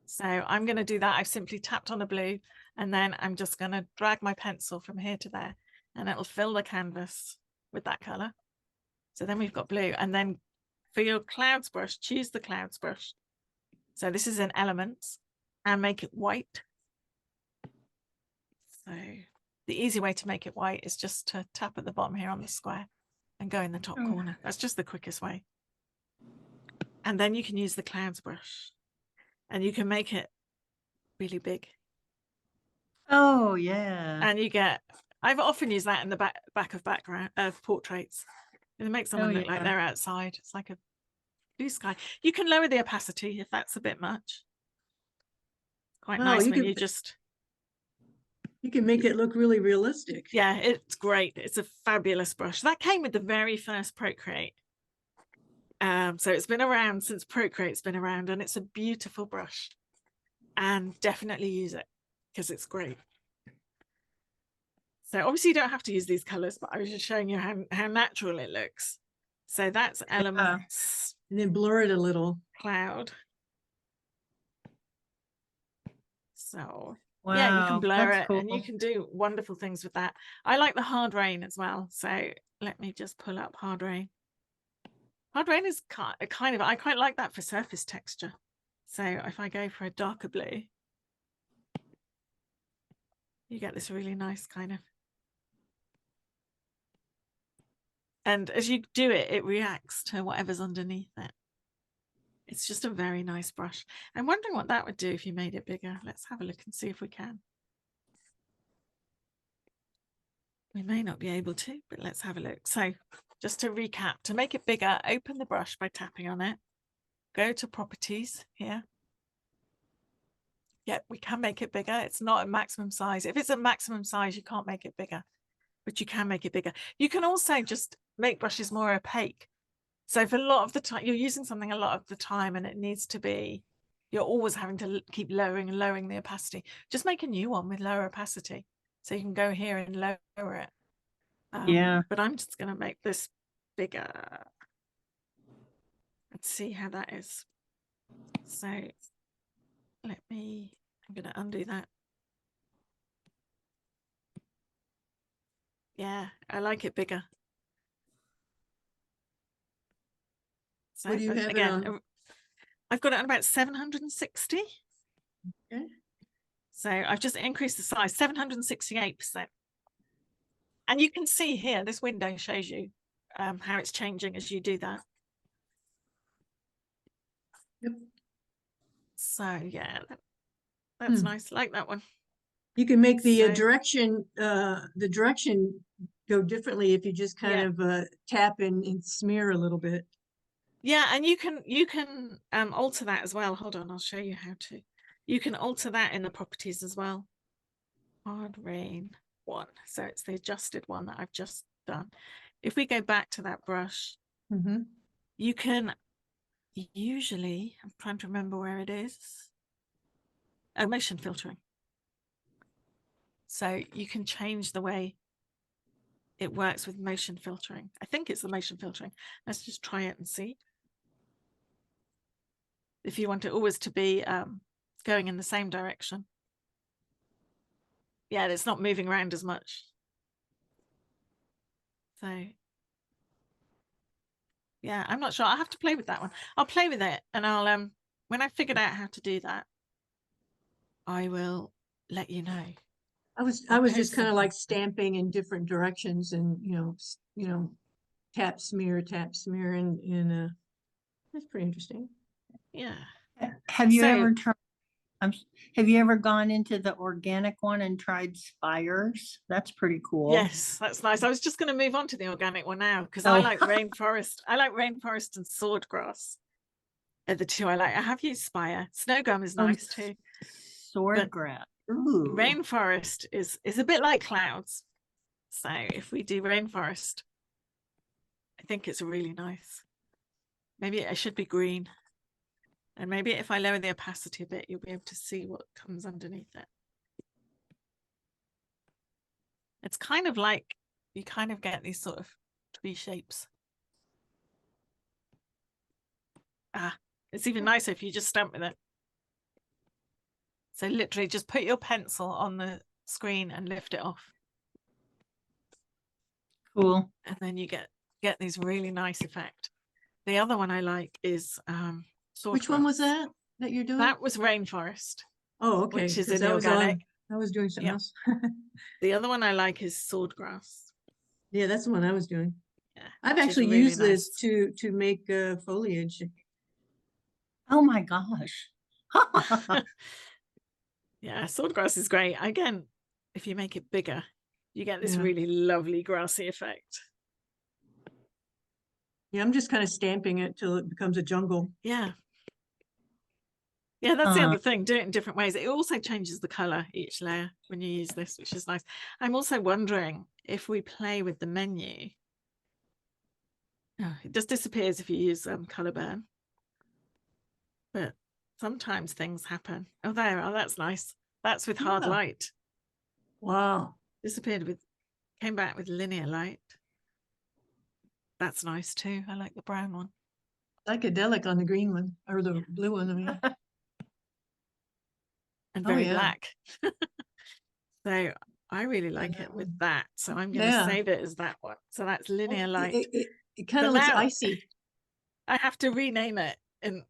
So I'm going to do that. I've simply tapped on a blue and then I'm just going to drag my pencil from here to there and it'll fill the canvas with that color. So then we've got blue. And then for your clouds brush, choose the clouds brush. So this is in elements and make it white. So the easy way to make it white is just to tap at the bottom here on the square and go in the top corner. That's just the quickest way. And then you can use the clouds brush and you can make it really big. Oh yeah. And you get, I've often used that in the back of background of portraits. It makes someone look like they're outside. It's like a blue sky. You can lower the opacity if that's a bit much. Quite nice when you just You can make it look really realistic. Yeah, it's great. It's a fabulous brush. That came with the very first Procreate. So it's been around since Procreate's been around, and it's a beautiful brush. And definitely use it because it's great. So obviously you don't have to use these colors, but I was just showing you how natural it looks. So that's elements. And then blur it a little. Cloud. So Wow, yeah, you can blur that's it cool. and you can do wonderful things with that. I like the hard rain as well. So let me just pull up hard rain. Hard rain is kind of, I quite like that for surface texture. So if I go for a darker blue, you get this really nice kind of, and as you do it, it reacts to whatever's underneath it. It's just a very nice brush. I'm wondering what that would do if you made it bigger. Let's have a look and see if we can. We may not be able to, but let's have a look. So just to recap, to make it bigger, open the brush by tapping on it. Go to properties here. Yeah, we can make it bigger. It's not a maximum size. If it's a maximum size, you can't make it bigger, but you can make it bigger. You can also just make brushes more opaque. So for a lot of the time, you're using something a lot of the time and it needs to be, you're always having to keep lowering and lowering the opacity. Just make a new one with lower opacity. So you can go here and lower it. Yeah. But I'm just going to make this bigger. Let's see how that is. So I'm going to undo that. Yeah, I like it bigger. So What do you have again, it on? I've got it on about 760. Okay. So I've just increased the size, 768%. And you can see here, this window shows you how it's changing as you do that. Yep. So yeah, that's nice. I like that one. You can make the direction go differently if you just kind of tap and smear a little bit. Yeah, and you can alter that as well. Hold on, I'll show you how to. You can alter that in the properties as well. Hard rain 1. So it's the adjusted one that I've just done. If we go back to that brush, you can usually, I'm trying to remember where it is. Oh, motion filtering. So you can change the way it works with motion filtering. I think it's the motion filtering. Let's just try it and see. If you want it always to be going in the same direction. Yeah, it's not moving around as much. So yeah, I'm not sure. I'll have to play with that one. I'll play with it and I'll when I figured out how to do that, I will let you know. I was just kind of like stamping in different directions and you know tap smear and that's pretty interesting. Yeah. Have you ever tried? Have you ever gone into the organic one and tried spires? That's pretty cool. Yes, that's nice. I was just going to move on to the organic one now because I like rainforest. I like rainforest and swordgrass are the two I like. I have used spire. Snow gum is nice too. Swordgrass. Rainforest is a bit like clouds. So if we do rainforest, I think it's really nice. Maybe it should be green. And maybe if I lower the opacity a bit, you'll be able to see what comes underneath it. It's kind of like you kind of get these sort of tree shapes. It's even nicer if you just stamp with it. So literally just put your pencil on the screen and lift it off. Cool. And then you get these really nice effect. The other one I like is Which one was that you're doing? That was rainforest. Oh, okay. Which is in organic. I was doing something else. The other one I like is swordgrass. Yeah, that's the one I was doing. Yeah, I've actually really used nice. this to make foliage. Oh my gosh. Yeah, swordgrass is great. Again, if you make it bigger, you get this really lovely grassy effect. Yeah, I'm just kind of stamping it till it becomes a jungle. Yeah. Yeah, that's the other thing. Do it in different ways. It also changes the color each layer when you use this, which is nice. I'm also wondering if we play with the menu. Oh, it just disappears if you use color burn. But sometimes things happen. Oh, there. Oh, that's nice. That's with hard light. Wow. Disappeared with, came back with linear light. That's nice too. I like the brown one. Psychedelic on the green one, or the blue one, I mean. And very black. So I really like it with that. So I'm going to save it as that one. So that's linear light. It kind of looks icy. I have to rename it and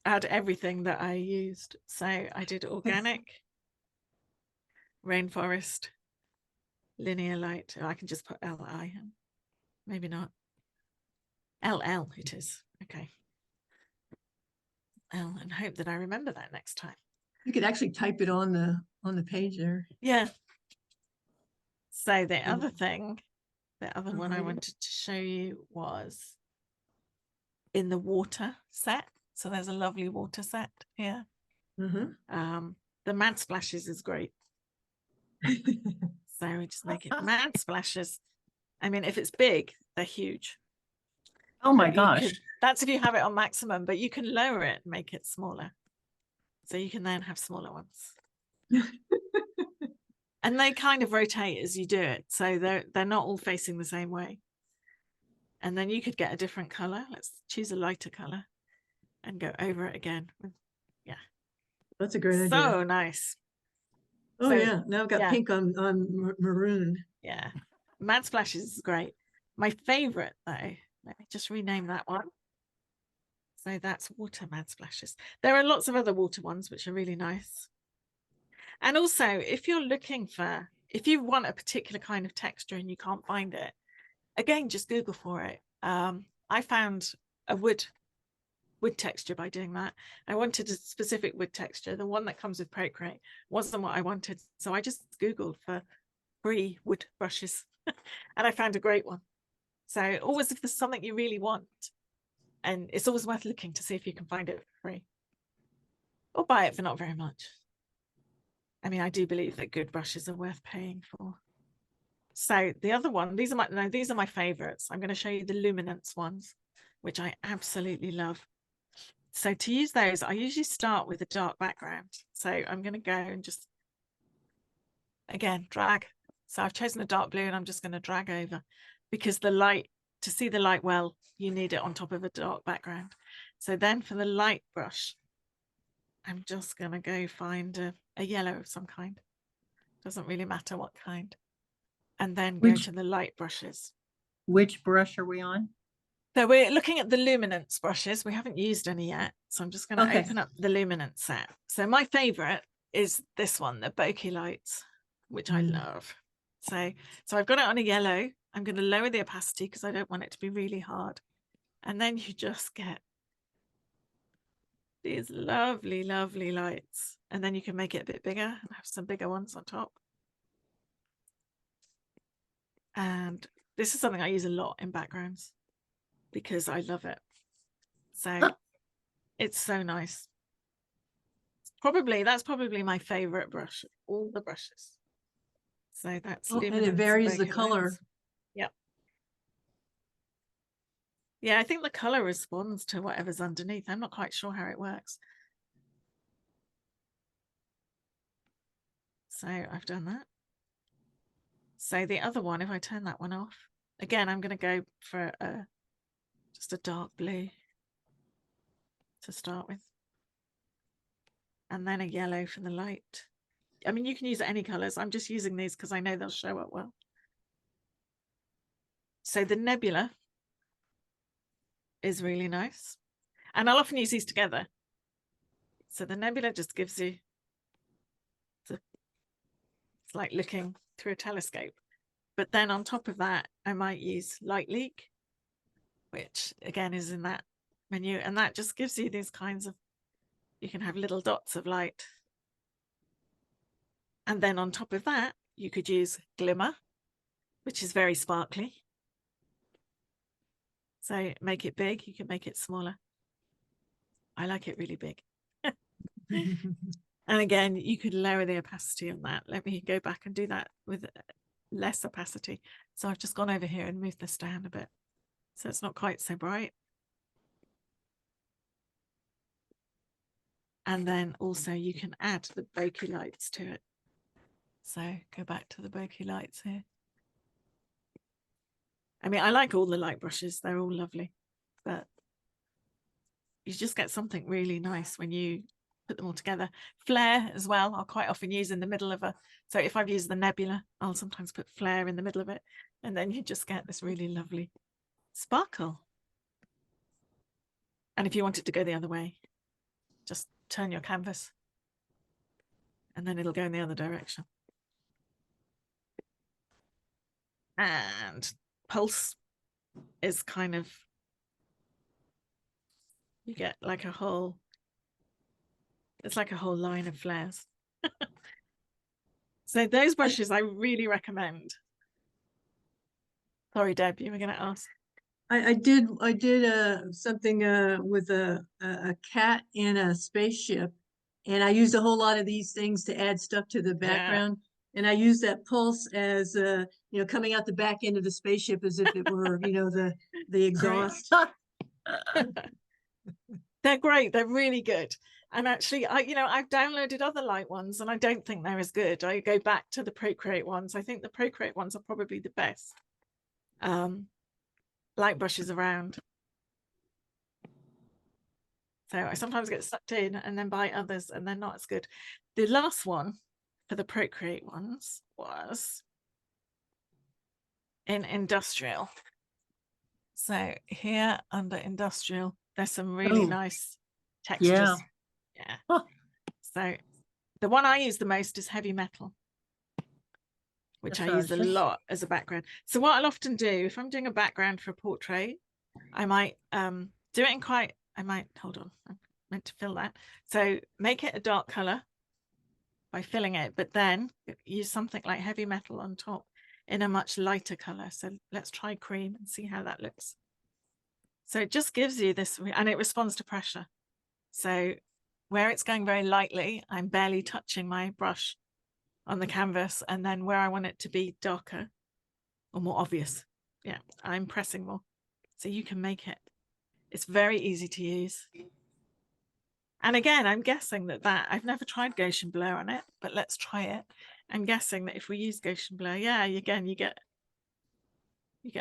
add everything that I used. So I did organic, rainforest, linear light. Oh, I can just put LI in. Maybe not. LL it is. Okay. L, and hope that I remember that next time. You could actually type it on the page there. Yeah. So the other thing, the other one I wanted to show you was in the water set. So there's a lovely water set here. The mad splashes is great. So we just make it mad splashes. I mean, if it's big, they're huge. Oh my gosh. That's if you have it on maximum, but you can lower it and make it smaller. So you can then have smaller ones. And they kind of rotate as you do it. So they're not all facing the same way. And then you could get a different color. Let's choose a lighter color and go over it again. Yeah. That's a great idea. So nice. Oh, so, yeah. Now I've got pink on maroon. Yeah. Mad Splashes is great. My favorite, though, let me just rename that one. So that's Water Mad Splashes. There are lots of other water ones, which are really nice. And also, if you're looking for, if you want a particular kind of texture and you can't find it, again, just Google for it. I found a wood texture by doing that. I wanted a specific wood texture. The one that comes with Procreate wasn't what I wanted. So I just Googled for free wood brushes and I found a great one. So always if there's something you really want, and it's always worth looking to see if you can find it for free or buy it for not very much. I mean, I do believe that good brushes are worth paying for. So the other one, these are my favorites. I'm going to show you the luminance ones, which I absolutely love. So to use those, I usually start with a dark background. So I'm going to go and just, again, drag. So I've chosen a dark blue and I'm just going to drag over because the light, to see the light well, you need it on top of a dark background. So then for the light brush, I'm just going to go find a yellow of some kind. Doesn't really matter what kind. And then go to the light brushes. Which brush are we on? So we're looking at the luminance brushes. We haven't used any yet. So I'm just going to open up the luminance set. So my favorite is this one, the bokeh lights, which I love. So I've got it on a yellow. I'm going to lower the opacity because I don't want it to be really hard. And then you just get these lovely, lovely lights. And then you can make it a bit bigger and have some bigger ones on top. And this is something I use a lot in backgrounds because I love it. So it's so nice. That's probably my favorite brush of all the brushes. So that's and it varies the color. Lights. Yep. Yeah, I think the color responds to whatever's underneath. I'm not quite sure how it works. So I've done that. So the other one, if I turn that one off, again, I'm going to go for just a dark blue to start with. And then a yellow for the light. I mean, you can use any colors. I'm just using these because I know they'll show up well. So the nebula is really nice. And I'll often use these together. So the nebula just gives you, it's like looking through a telescope. But then on top of that, I might use light leak, which again is in that menu. And that just gives you these kinds of, you can have little dots of light. And then on top of that, you could use glimmer, which is very sparkly. So make it big, you can make it smaller. I like it really big. And again, you could lower the opacity on that. Let me go back and do that with less opacity. So I've just gone over here and moved this down a bit, so it's not quite so bright. And then also you can add the bokeh lights to it. So go back to the bokeh lights here. I mean, I like all the light brushes. They're all lovely, but you just get something really nice when you put them all together. Flare as well, I'll quite often use in the middle of a, so if I've used the nebula, I'll sometimes put flare in the middle of it. And then you just get this really lovely sparkle. And if you want it to go the other way, just turn your canvas and then it'll go in the other direction. And pulse is kind of, you get like a whole, it's like a whole line of flares. So those brushes I really recommend. Sorry, Deb, you were going to ask. I did something with a cat in a spaceship, and I used a whole lot of these things to add stuff to the background. Yeah. And I used that pulse as you know, coming out the back end of the spaceship as if it were, you know, the exhaust. They're great. They're really good. And actually, I've downloaded other light ones and I don't think they're as good. I go back to the Procreate ones. I think the Procreate ones are probably the best light brushes around. So I sometimes get sucked in and then buy others and they're not as good. The last one for the Procreate ones was in industrial. So here under industrial, there's some really nice textures. Yeah. Huh. So the one I use the most is heavy metal, which I use a lot as a background. So what I'll often do if I'm doing a background for a portrait, I might do it in quite, hold on, I meant to fill that. So make it a dark color by filling it, but then use something like heavy metal on top in a much lighter color. So let's try cream and see how that looks. So it just gives you this, and it responds to pressure. So where it's going very lightly, I'm barely touching my brush on the canvas, and then where I want it to be darker or more obvious, yeah, I'm pressing more. So you can make it. It's very easy to use. And again, I'm guessing that I've never tried Gaussian blur on it, but let's try it. I'm guessing that if we use Gaussian blur, yeah, again, you get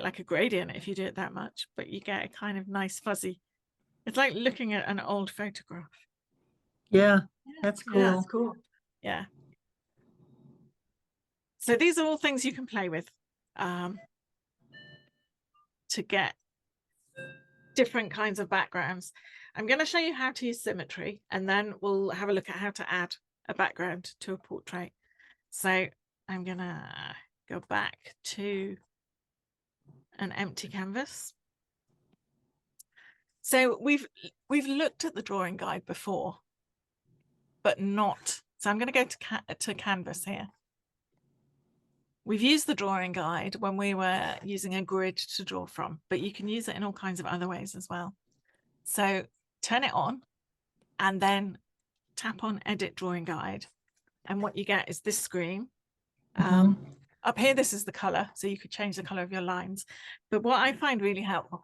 like a gradient if you do it that much, but you get a kind of nice fuzzy. It's like looking at an old photograph. Yeah, that's cool. Yeah, that's cool. Yeah. So these are all things you can play with to get different kinds of backgrounds. I'm going to show you how to use symmetry, and then we'll have a look at how to add a background to a portrait. So I'm going to go back to an empty canvas. So we've looked at the drawing guide before, but not. So I'm going to go to canvas here. We've used the drawing guide when we were using a grid to draw from, but you can use it in all kinds of other ways as well. So turn it on and then tap on edit drawing guide. And what you get is this screen. Up here, this is the color. So you could change the color of your lines. But what I find really helpful,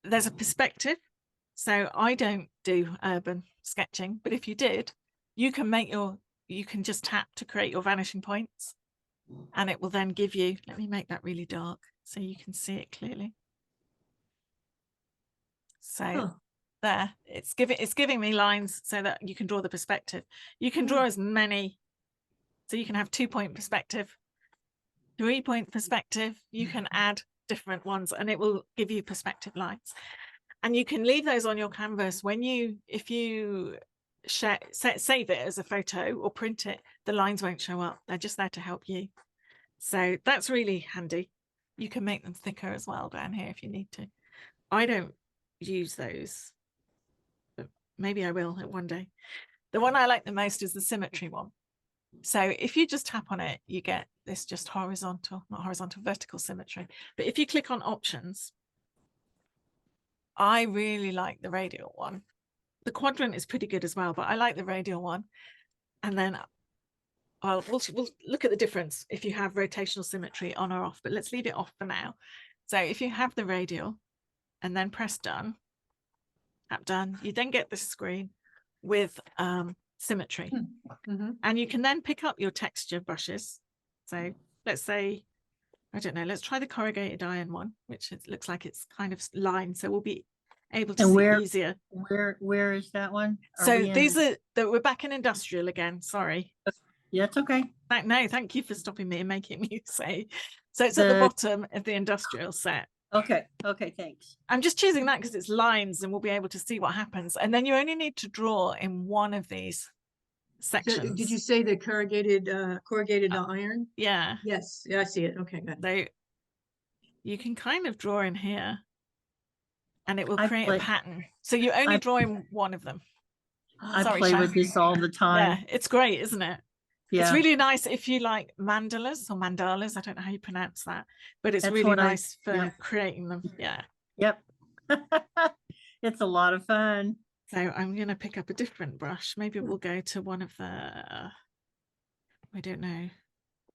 there's a perspective. So I don't do urban sketching, but if you did, you can just tap to create your vanishing points. And it will then give you, let me make that really dark so you can see it clearly. So there, it's giving me lines so that you can draw the perspective. You can draw as many, so you can have 2-point perspective, 3-point perspective. You can add different ones and it will give you perspective lines. And you can leave those on your canvas if you save it as a photo or print it, the lines won't show up. They're just there to help you. So that's really handy. You can make them thicker as well down here if you need to. I don't use those, but maybe I will one day. The one I like the most is the symmetry one. So if you just tap on it, you get this just vertical symmetry. But if you click on options, I really like the radial one The quadrant is pretty good as well, but I like the radial one. And then we'll look at the difference if you have rotational symmetry on or off, but let's leave it off for now. So if you have the radial and then press done, tap done, you then get this screen with symmetry. And you can then pick up your texture brushes. So let's say, I don't know, let's try the corrugated iron one, which looks like it's kind of lined, so we'll be able to see easier. Where is that one? So these are we're back in industrial again. Sorry. Yeah, it's okay. No, thank you for stopping me and making me say. So it's at the bottom of the industrial set. Okay, thanks. I'm just choosing that because it's lines and we'll be able to see what happens. And then you only need to draw in one of these sections. So, did you say the corrugated iron? Yeah. Yes. Yeah, I see it. Okay, good. So you can kind of draw in here and it will create a pattern. So you only draw in one of them. I play with this all the time. Yeah, it's great, isn't it? Yeah. It's really nice if you like mandalas or mandalas. I don't know how you pronounce that, but it's really nice for creating them. Yeah. Yep. It's a lot of fun. So I'm going to pick up a different brush. Maybe we'll go to one of the, I don't know.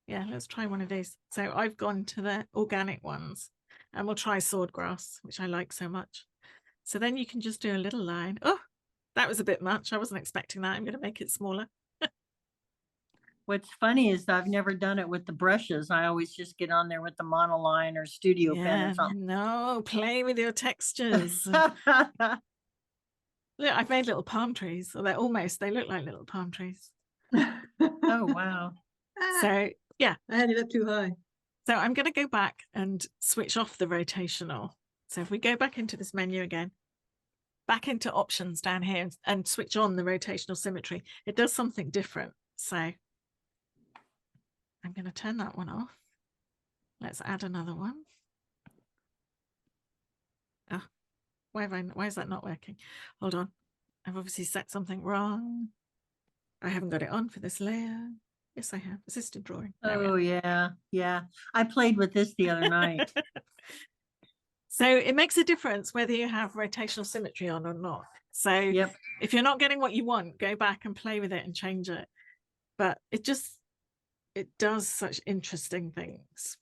Yeah, let's try one of these. So I've gone to the organic ones and we'll try swordgrass, which I like so much. So then you can just do a little line. Oh, that was a bit much. I wasn't expecting that. I'm going to make it smaller. What's funny is I've never done it with the brushes. I always just get on there with the monoline or studio pen or something. No, play with your textures. Look, I've made little palm trees. Or they look like little palm trees. Oh, wow. So, yeah. I had it up too high. So I'm going to go back and switch off the rotational. So if we go back into this menu again, back into options down here and switch on the rotational symmetry, it does something different. So I'm going to turn that one off. Let's add another one. Oh, why is that not working? Hold on. I've obviously set something wrong. I haven't got it on for this layer. Yes, I have. Assisted drawing. Oh, yeah. Yeah. I played with this the other night. So it makes a difference whether you have rotational symmetry on or not. So if you're not getting what you want, go back and play with it and change it. But it does such interesting things.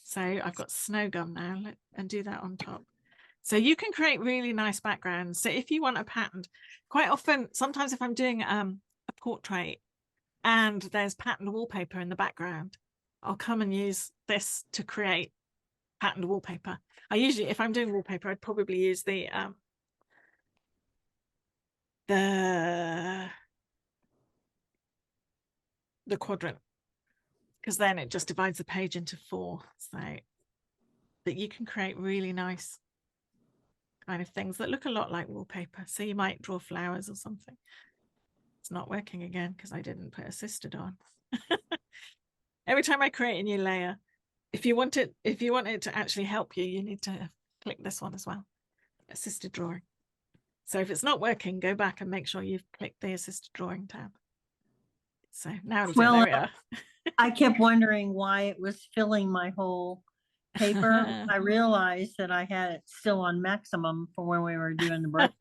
So I've got snow gum now and do that on top. So you can create really nice backgrounds. So if you want a pattern, quite often, sometimes if I'm doing a portrait and there's patterned wallpaper in the background, I'll come and use this to create patterned wallpaper. I usually, if I'm doing wallpaper, I'd probably use the quadrant, because then it just divides the page into 4, so that you can create really nice kind of things that look a lot like wallpaper. So you might draw flowers or something. It's not working again because I didn't put assisted on. Every time I create a new layer, if you want it to actually help you, you need to click this one as well, assisted drawing. So if it's not working, go back and make sure you've clicked the assisted drawing tab. So now there we are. I kept wondering why it was filling my whole paper. I realized that I had it still on maximum for when we were doing the brush.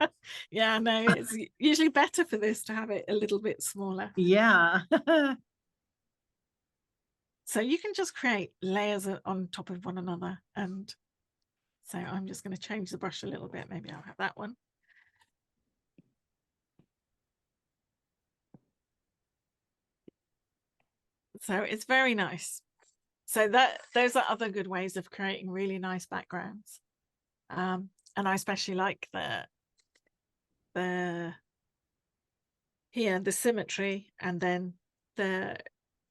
Yeah, no, it's usually better for this to have it a little bit smaller. Yeah. So you can just create layers on top of one another. And so I'm just going to change the brush a little bit. Maybe I'll have that one. So it's very nice. So those are other good ways of creating really nice backgrounds. And I especially like the symmetry and then the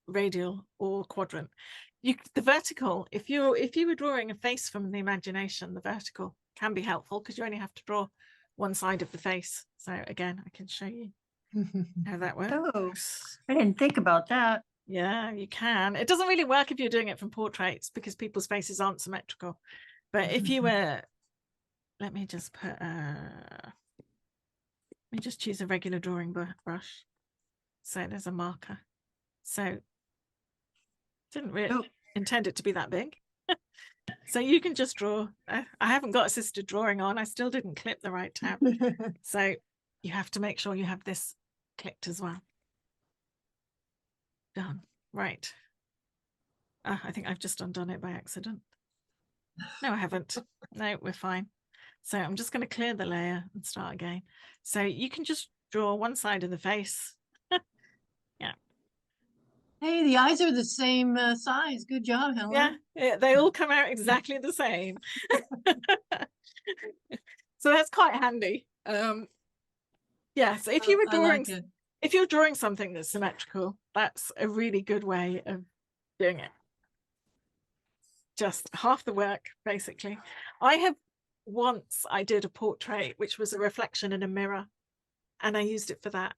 radial or quadrant. The vertical, if you were drawing a face from the imagination, the vertical can be helpful because you only have to draw one side of the face. So again, I can show you how that works. Oh, I didn't think about that. Yeah, you can. It doesn't really work if you're doing it from portraits because people's faces aren't symmetrical. But if you were, let me just choose a regular drawing brush. So there's a marker. So didn't really intend it to be that big. So you can just draw. I haven't got assisted drawing on. I still didn't clip the right tab. So you have to make sure you have this clicked as well. Done. Right. I think I've just undone it by accident. No, I haven't. No, we're fine. So I'm just going to clear the layer and start again. So you can just draw one side of the face. Yeah. Hey, the eyes are the same size. Good job, Helen. Yeah, they all come out exactly the same. So that's quite handy. Yeah, so if you were drawing, if you're drawing something that's symmetrical, that's a really good way of doing it. Just half the work, basically. I did a portrait which was a reflection in a mirror, and I used it for that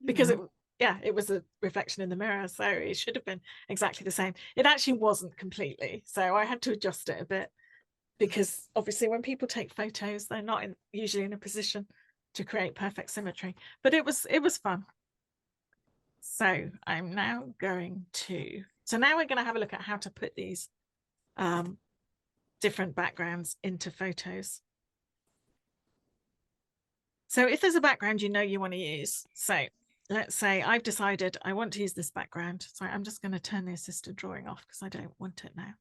because it was a reflection in the mirror, so it should have been exactly the same. It actually wasn't completely, so I had to adjust it a bit, because obviously when people take photos, they're not usually in a position to create perfect symmetry, but it was fun. So I'm now going to, now we're going to have a look at how to put these different backgrounds into photos. So if there's a background you know you want to use, so let's say I've decided I want to use this background. So I'm just going to turn the assisted drawing off because I don't want it now.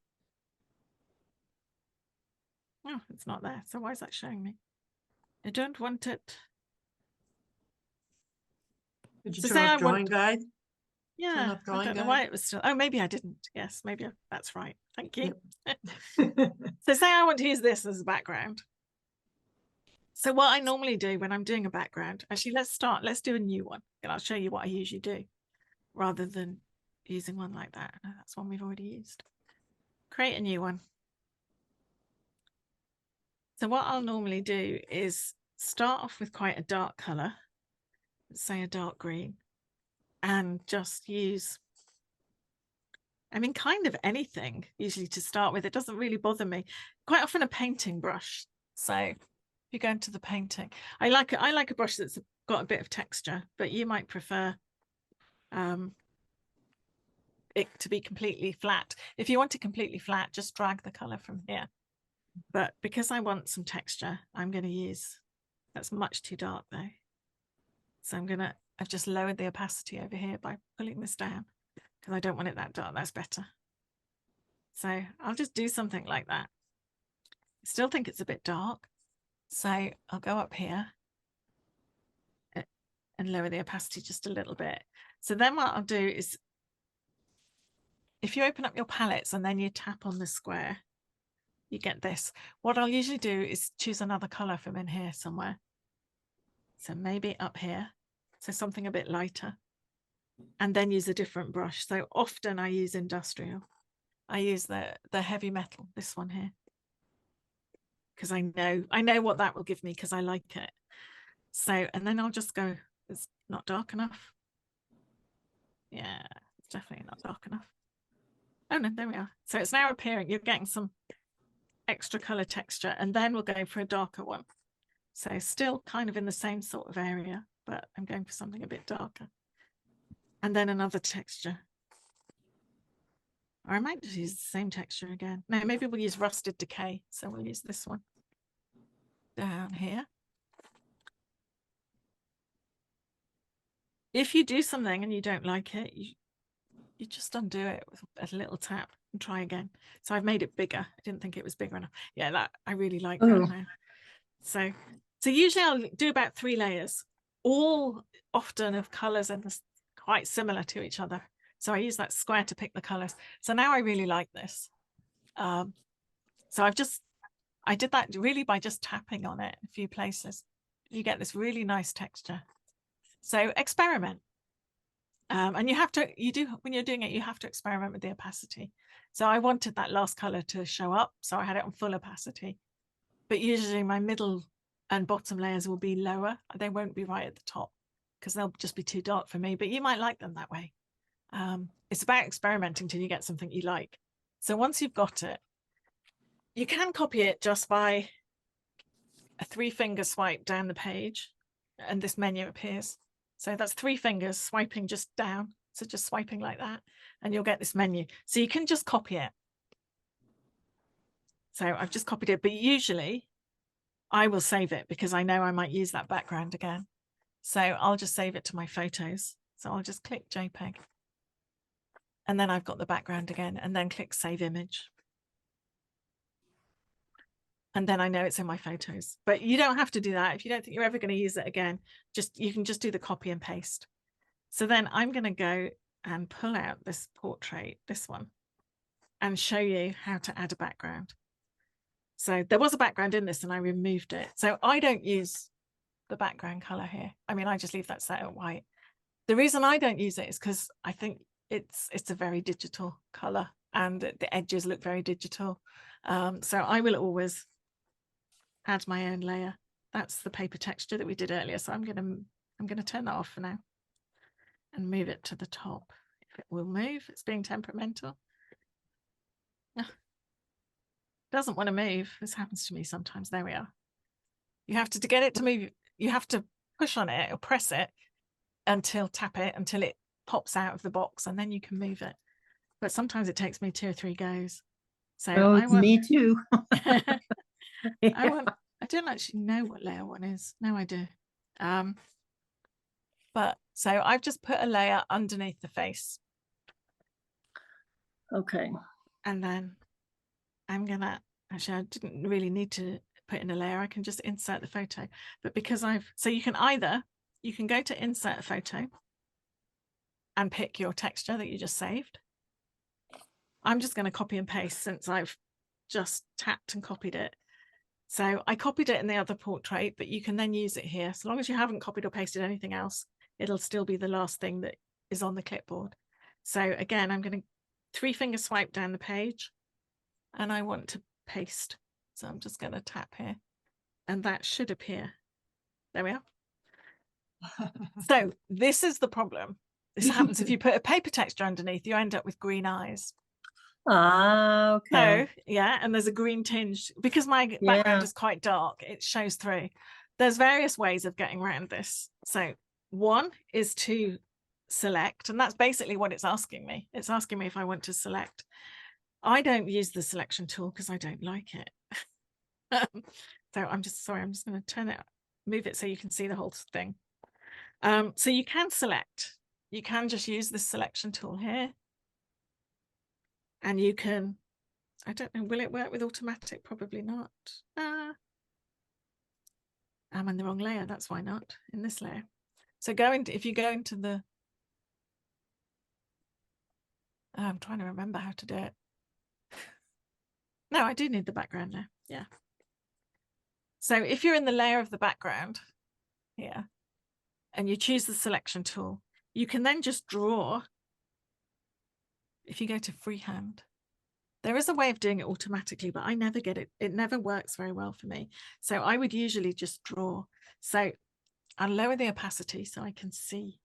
Oh, it's not there. So why is that showing me? I don't want it. Did you turn off drawing guide? Yeah, I don't know why it was still. Oh, maybe I didn't. Yes, maybe that's right. Thank you. Yep. So say I want to use this as a background. So what I normally do when I'm doing a background, actually, let's do a new one, and I'll show you what I usually do rather than using one like that. No, that's one we've already used. Create a new one. So what I'll normally do is start off with quite a dark color, let's say a dark green, and just use, I mean, kind of anything usually to start with. It doesn't really bother me. Quite often a painting brush. So if you go into the painting, I like a brush that's got a bit of texture, but you might prefer it to be completely flat. If you want it completely flat, just drag the color from here. But because I want some texture, I'm going to use, that's much too dark though. So I've just lowered the opacity over here by pulling this down because I don't want it that dark. That's better. So I'll just do something like that. I still think it's a bit dark. So I'll go up here and lower the opacity just a little bit. So then what I'll do is, if you open up your palettes and then you tap on the square, you get this. What I'll usually do is choose another color from in here somewhere. So maybe up here. So something a bit lighter. And then use a different brush. So often I use industrial. I use the heavy metal, this one here. Because I know what that will give me because I like it. So, and then I'll just go, it's not dark enough. Yeah, it's definitely not dark enough. Oh no, there we are. So it's now appearing, you're getting some extra color texture, and then we'll go for a darker one. So still kind of in the same sort of area, but I'm going for something a bit darker. And then another texture. Or I might just use the same texture again. No, maybe we'll use Rusted Decay. So we'll use this one down here. If you do something and you don't like it, you just undo it with a little tap and try again. So I've made it bigger. I didn't think it was bigger enough. Yeah, that I really like that now. So usually I'll do about 3 layers, all often of colors and quite similar to each other. So I use that square to pick the colors. So now I really like this. So I did that really by just tapping on it in a few places. You get this really nice texture. So experiment. And when you're doing it, you have to experiment with the opacity. So I wanted that last color to show up. So I had it on full opacity, but usually my middle and bottom layers will be lower. They won't be right at the top because they'll just be too dark for me, but you might like them that way. It's about experimenting till you get something you like. So once you've got it, you can copy it just by a 3-finger swipe down the page and this menu appears. So that's 3 fingers swiping just down. So just swiping like that and you'll get this menu. So you can just copy it. So I've just copied it, but usually I will save it because I know I might use that background again. So I'll just save it to my photos. So I'll just click JPEG. And then I've got the background again, and then click Save Image. And then I know it's in my photos. But you don't have to do that. If you don't think you're ever going to use it again, you can just do the copy and paste. So then I'm going to go and pull out this portrait, this one, and show you how to add a background. So there was a background in this and I removed it. So I don't use the background color here. I mean, I just leave that set at white. The reason I don't use it is because I think it's a very digital color and the edges look very digital. So I will always add my own layer. That's the paper texture that we did earlier. So I'm gonna turn that off for now and move it to the top. If it will move, it's being temperamental. Doesn't want to move. This happens to me sometimes. There we are. You have to get it to move. You have to push on it or press it tap it until it pops out of the box, and then you can move it. But sometimes it takes me 2 or 3 goes. So me too. I don't actually know what layer 1 is. No, I do. But so I've just put a layer underneath the face. Okay. And then I'm gonna, actually I didn't really need to put in a layer. I can just insert the photo. But because so you can go to insert a photo and pick your texture that you just saved. I'm just going to copy and paste since I've just tapped and copied it. So I copied it in the other portrait, but you can then use it here. So long as you haven't copied or pasted anything else, it'll still be the last thing that is on the clipboard. So again, I'm going to 3-finger swipe down the page and I want to paste. So I'm just going to tap here and that should appear. There we are. So this is the problem. This happens if you put a paper texture underneath, you end up with green eyes. Okay. So yeah, and there's a green tinge because my background is quite dark, it shows through. There's various ways of getting around this. So one is to select, and that's basically what it's asking me. It's asking me if I want to select. I don't use the selection tool because I don't like it. So I'm just going to turn it, move it so you can see the whole thing. So you can select. You can just use the selection tool here. And you can, I don't know, will it work with automatic? Probably not. I'm in the wrong layer, that's why not, in this layer. So if you go into the, I'm trying to remember how to do it. No, I do need the background now, yeah. So if you're in the layer of the background here, and you choose the selection tool, you can then just draw. If you go to freehand, there is a way of doing it automatically, but I never get it. It never works very well for me. So I would usually just draw. So I'll lower the opacity so I can see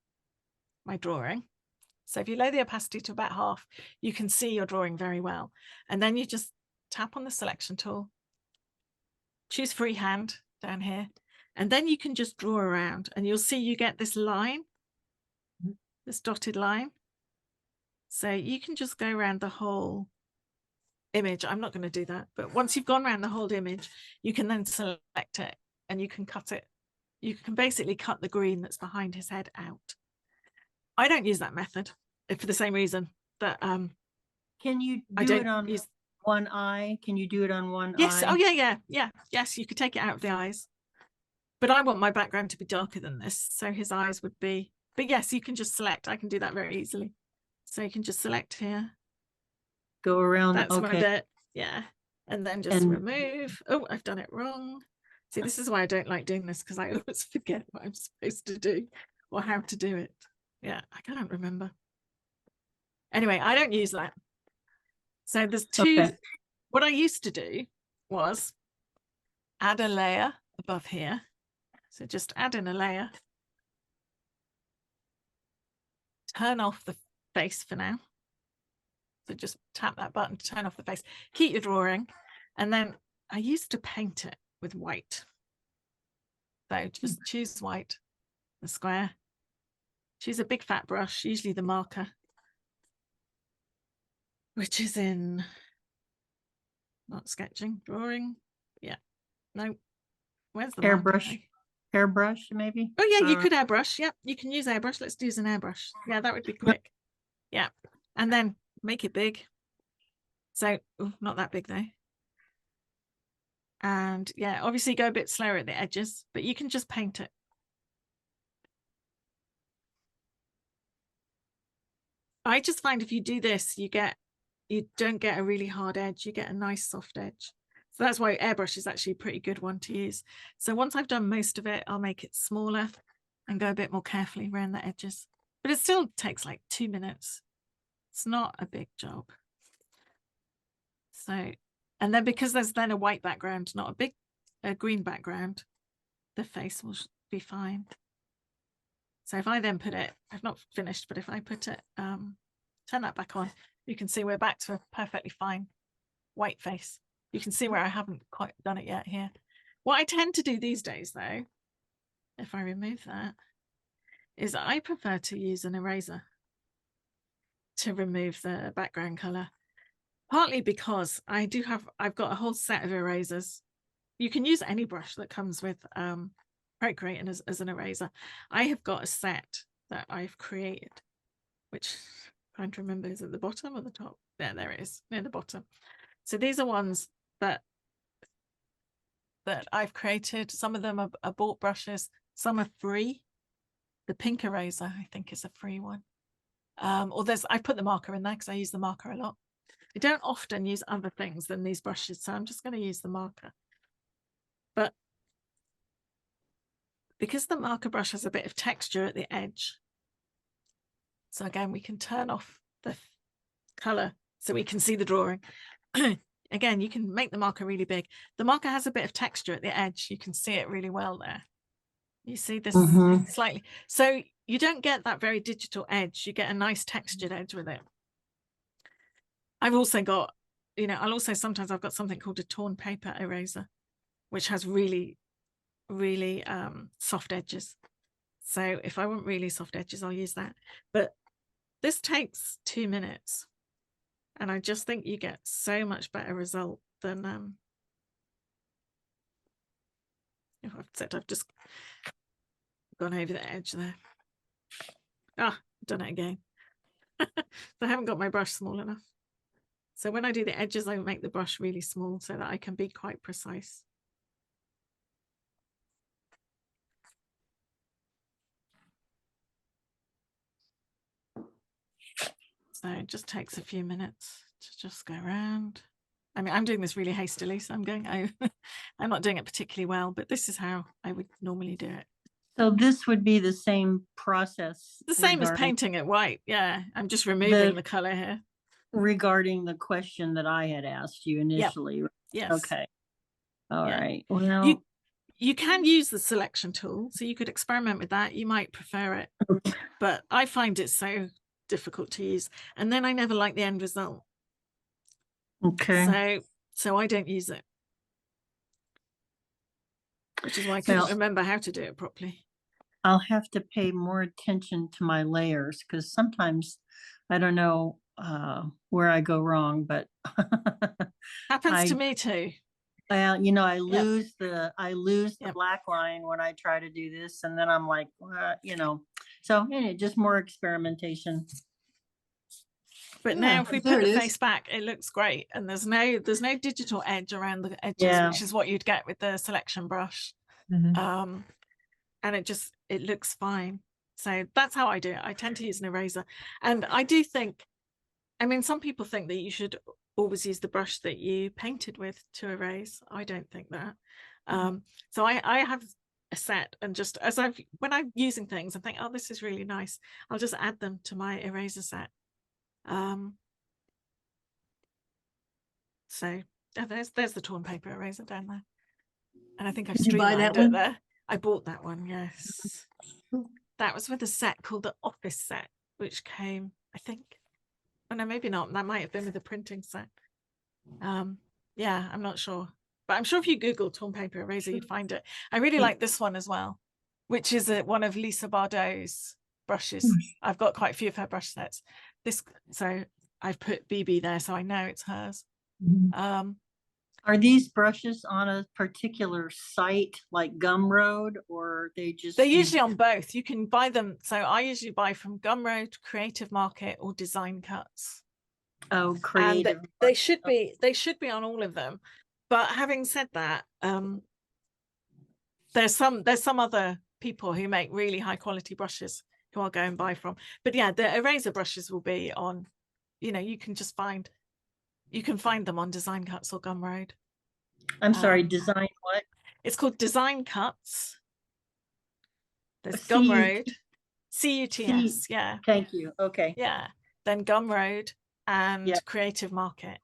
my drawing. So if you lower the opacity to about half, you can see your drawing very well. And then you just tap on the selection tool, choose freehand down here, and then you can just draw around and you'll see you get this line, this dotted line. So you can just go around the whole image. I'm not going to do that, but once you've gone around the whole image, you can then select it and you can cut it. You can basically cut the green that's behind his head out. I don't use that method for the same reason that can you do it on one eye? Can you do it on one yes. eye? Oh yeah. Yes, you could take it out of the eyes, but I want my background to be darker than this, so his eyes would be, but yes, you can just select. I can do that very easily. So you can just select here, go around. That's my bit, yeah, and then just remove. Oh, I've done it wrong. See, this is why I don't like doing this, because I always forget what I'm supposed to do or how to do it. Yeah, I can't remember. Anyway, I don't use that. So there's two. What I used to do was add a layer above here. So just add in a layer. Turn off the face for now. So just tap that button to turn off the face. Keep your drawing. And then I used to paint it with white. So just choose white, the square. Choose a big fat brush, usually the marker, which is in, not sketching, drawing. Yeah, no. Where's the marker? Airbrush, maybe? Oh yeah, you could airbrush. Yep, you can use airbrush. Let's use an airbrush. Yeah, that would be quick. Yeah, and then make it big. So, not that big though. And yeah, obviously go a bit slower at the edges, but you can just paint it. I just find if you do this, you don't get a really hard edge, you get a nice soft edge. So that's why airbrush is actually a pretty good one to use. So once I've done most of it, I'll make it smaller and go a bit more carefully around the edges. But it still takes like 2 minutes. It's not a big job. So, and then because there's then a white background, not a green background, the face will be fine. So if I then put it, I've not finished, but if I put it, turn that back on, you can see we're back to a perfectly fine white face. You can see where I haven't quite done it yet here. What I tend to do these days though, if I remove that, is I prefer to use an eraser to remove the background color. Partly because I've got a whole set of erasers. You can use any brush that comes with Procreate as an eraser. I have got a set that I've created, which I'm trying to remember, is at the bottom or the top? There it is, near the bottom. So these are ones that I've created. Some of them are bought brushes, some are free. The pink eraser, I think, is a free one. Or I put the marker in there because I use the marker a lot. I don't often use other things than these brushes, so I'm just going to use the marker. But because the marker brush has a bit of texture at the edge, so again, we can turn off the color so we can see the drawing. Again, you can make the marker really big. The marker has a bit of texture at the edge. You can see it really well there. You see this slightly. So you don't get that very digital edge. You get a nice textured edge with it. I've also got, sometimes I've got something called a torn paper eraser, which has really, really soft edges. So if I want really soft edges, I'll use that. But this takes 2 minutes. And I just think you get so much better result than I've just gone over the edge there. Done it again. So I haven't got my brush small enough. So when I do the edges, I make the brush really small so that I can be quite precise. So it just takes a few minutes to just go around. I mean, I'm doing this really hastily, so I'm not doing it particularly well, but this is how I would normally do it. So this would be the same process. The same as painting it white. Yeah, I'm just removing the color here. Regarding the question that I had asked you initially. Yep. Yes. Okay. All right. Well, you can use the selection tool, so you could experiment with that. You might prefer it, but I find it so difficult to use, and then I never like the end result. Okay. So I don't use it, which is why I couldn't remember how to do it properly. I'll have to pay more attention to my layers because sometimes I don't know where I go wrong, but happens to me too. Well, I lose the black line when I try to do this, and then I'm like, so just more experimentation. But now if we put the face back, it looks great, and there's no digital edge around the edges, which is what you'd get with the selection brush. And it looks fine. So that's how I do it. I tend to use an eraser, and I do think, some people think that you should always use the brush that you painted with to erase. I don't think that. So I have a set, and just when I'm using things, I think, oh, this is really nice, I'll just add them to my eraser set. So there's the torn paper eraser down there, and I think I've streamlined it there. I bought that one, yes. That was with a set called the Office set, which came, I think, oh no, maybe not, that might have been with the printing set. Yeah, I'm not sure, but I'm sure if you Google torn paper eraser, you'd find it. I really like this one as well, which is one of Lisa Bardot's brushes. I've got quite a few of her brush sets. So I've put BB there, so I know it's hers. Are these brushes on a particular site like Gumroad, or they just? They're usually on both. You can buy them. So I usually buy from Gumroad, Creative Market, or Design Cuts. Oh, Creative. And they should be on all of them. But having said that, there's some other people who make really high quality brushes who I'll go and buy from. But yeah, the eraser brushes will be on, you know, you can find them on Design Cuts or Gumroad. I'm sorry, Design what? It's called Design Cuts. There's Gumroad, CUTS, yeah. Thank you. Okay. Yeah. Then Gumroad and Creative Market.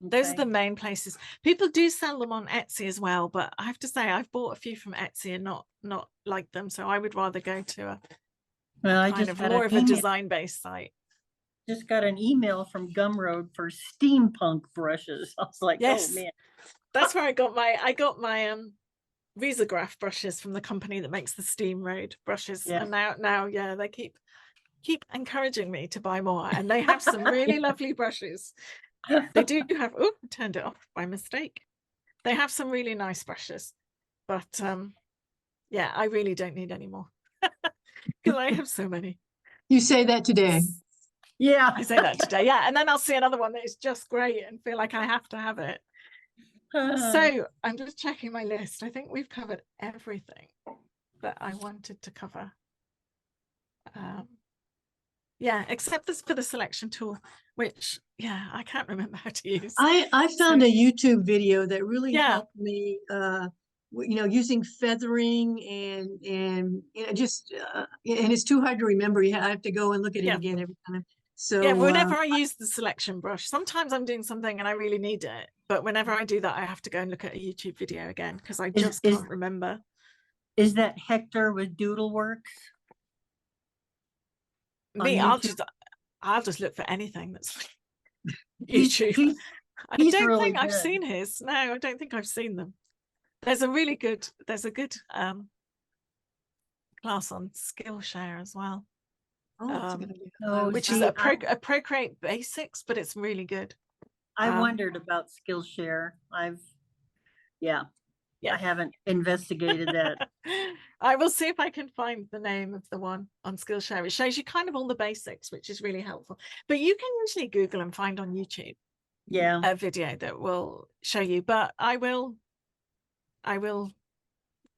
Those are the main places. People do sell them on Etsy as well, but I have to say I've bought a few from Etsy and not like them. So I would rather go to a kind of more of a design-based site. Just got an email from Gumroad for steampunk brushes. I was like, yes, oh man. That's where I got my risograph brushes from the company that makes the Steam Road brushes. Yes. And now yeah, they keep encouraging me to buy more, and they have some really lovely brushes. They do have, oh, I turned it off by mistake. They have some really nice brushes, but yeah, I really don't need any more because I have so many. You say that today. Yeah, I say that today. Yeah, and then I'll see another one that is just great and feel like I have to have it. So I'm just checking my list. I think we've covered everything that I wanted to cover. Yeah, except this for the selection tool, which I can't remember how to use. I found a YouTube video that really helped me, you know, using feathering and you know, just and it's too hard to remember. I have to go and look at it again every time. So yeah, whenever I use the selection brush, sometimes I'm doing something and I really need it, but whenever I do that, I have to go and look at a YouTube video again because I just can't remember. Is that Hector with Doodleworks? Me, I'll just look for anything that's YouTube. I don't really think I've seen his. No, I don't think I've seen them. There's a good class on Skillshare as well. Which is a Procreate Basics, but it's really good. I wondered about Skillshare. I haven't investigated that. I will see if I can find the name of the one on Skillshare. It shows you kind of all the basics, which is really helpful. But you can usually Google and find on YouTube a video that will show you. But I will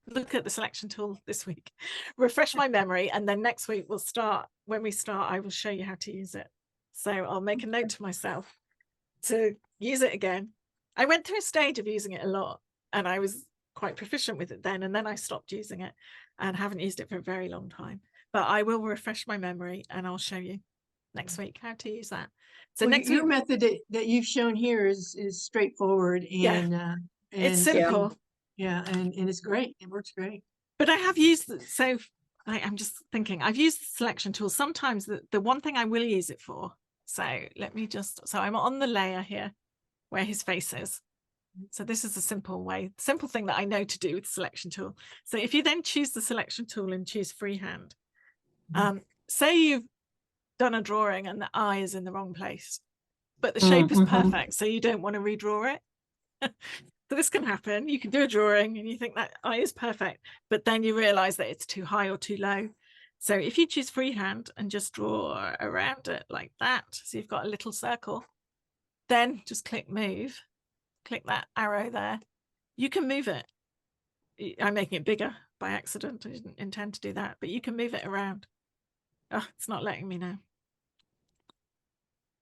look at the selection tool this week, refresh my memory, and then next week when we start, I will show you how to use it. So I'll make a note to myself to use it again. I went through a stage of using it a lot, and I was quite proficient with it then, and then I stopped using it and haven't used it for a very long time. But I will refresh my memory and I'll show you next week how to use that. So next your method that you've shown here is straightforward and it's simple. And it's great. It works great. But I have used I'm just thinking, I've used the selection tool. Sometimes the one thing I will use it for. So I'm on the layer here where his face is. So this is a simple thing that I know to do with the selection tool. So if you then choose the selection tool and choose freehand, say you've done a drawing and the eye is in the wrong place, but the shape is perfect, so you don't want to redraw it. So this can happen. You can do a drawing and you think that eye is perfect, but then you realize that it's too high or too low. So if you choose freehand and just draw around it like that, so you've got a little circle, then just click move. Click that arrow there. You can move it. I'm making it bigger by accident. I didn't intend to do that, but you can move it around. Oh, it's not letting me now.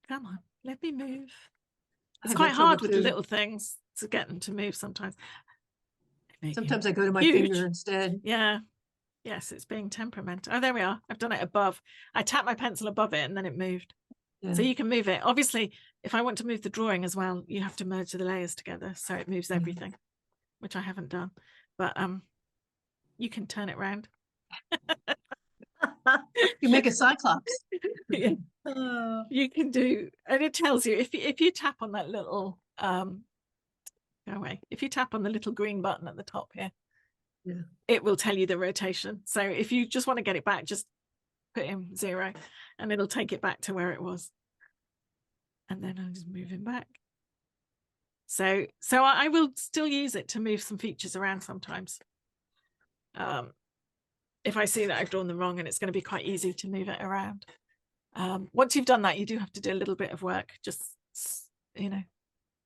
Come on, let me move. It's quite hard with the little things to get them to move sometimes. Sometimes I go to my finger instead. Yeah. Yes, it's being temperamental. Oh, there we are. I've done it above. I tapped my pencil above it and then it moved. Yeah. So you can move it. Obviously, if I want to move the drawing as well, you have to merge the layers together so it moves everything, which I haven't done. But you can turn it around. You make a cyclops. Yeah. You can do, and it tells you if you tap on that little go away. If you tap on the little green button at the top here, it will tell you the rotation. So if you just want to get it back, just put in 0 and it'll take it back to where it was. And then I'll just move him back. So I will still use it to move some features around sometimes. If I see that I've drawn them wrong, and it's going to be quite easy to move it around. Once you've done that, you do have to do a little bit of work, just, you know,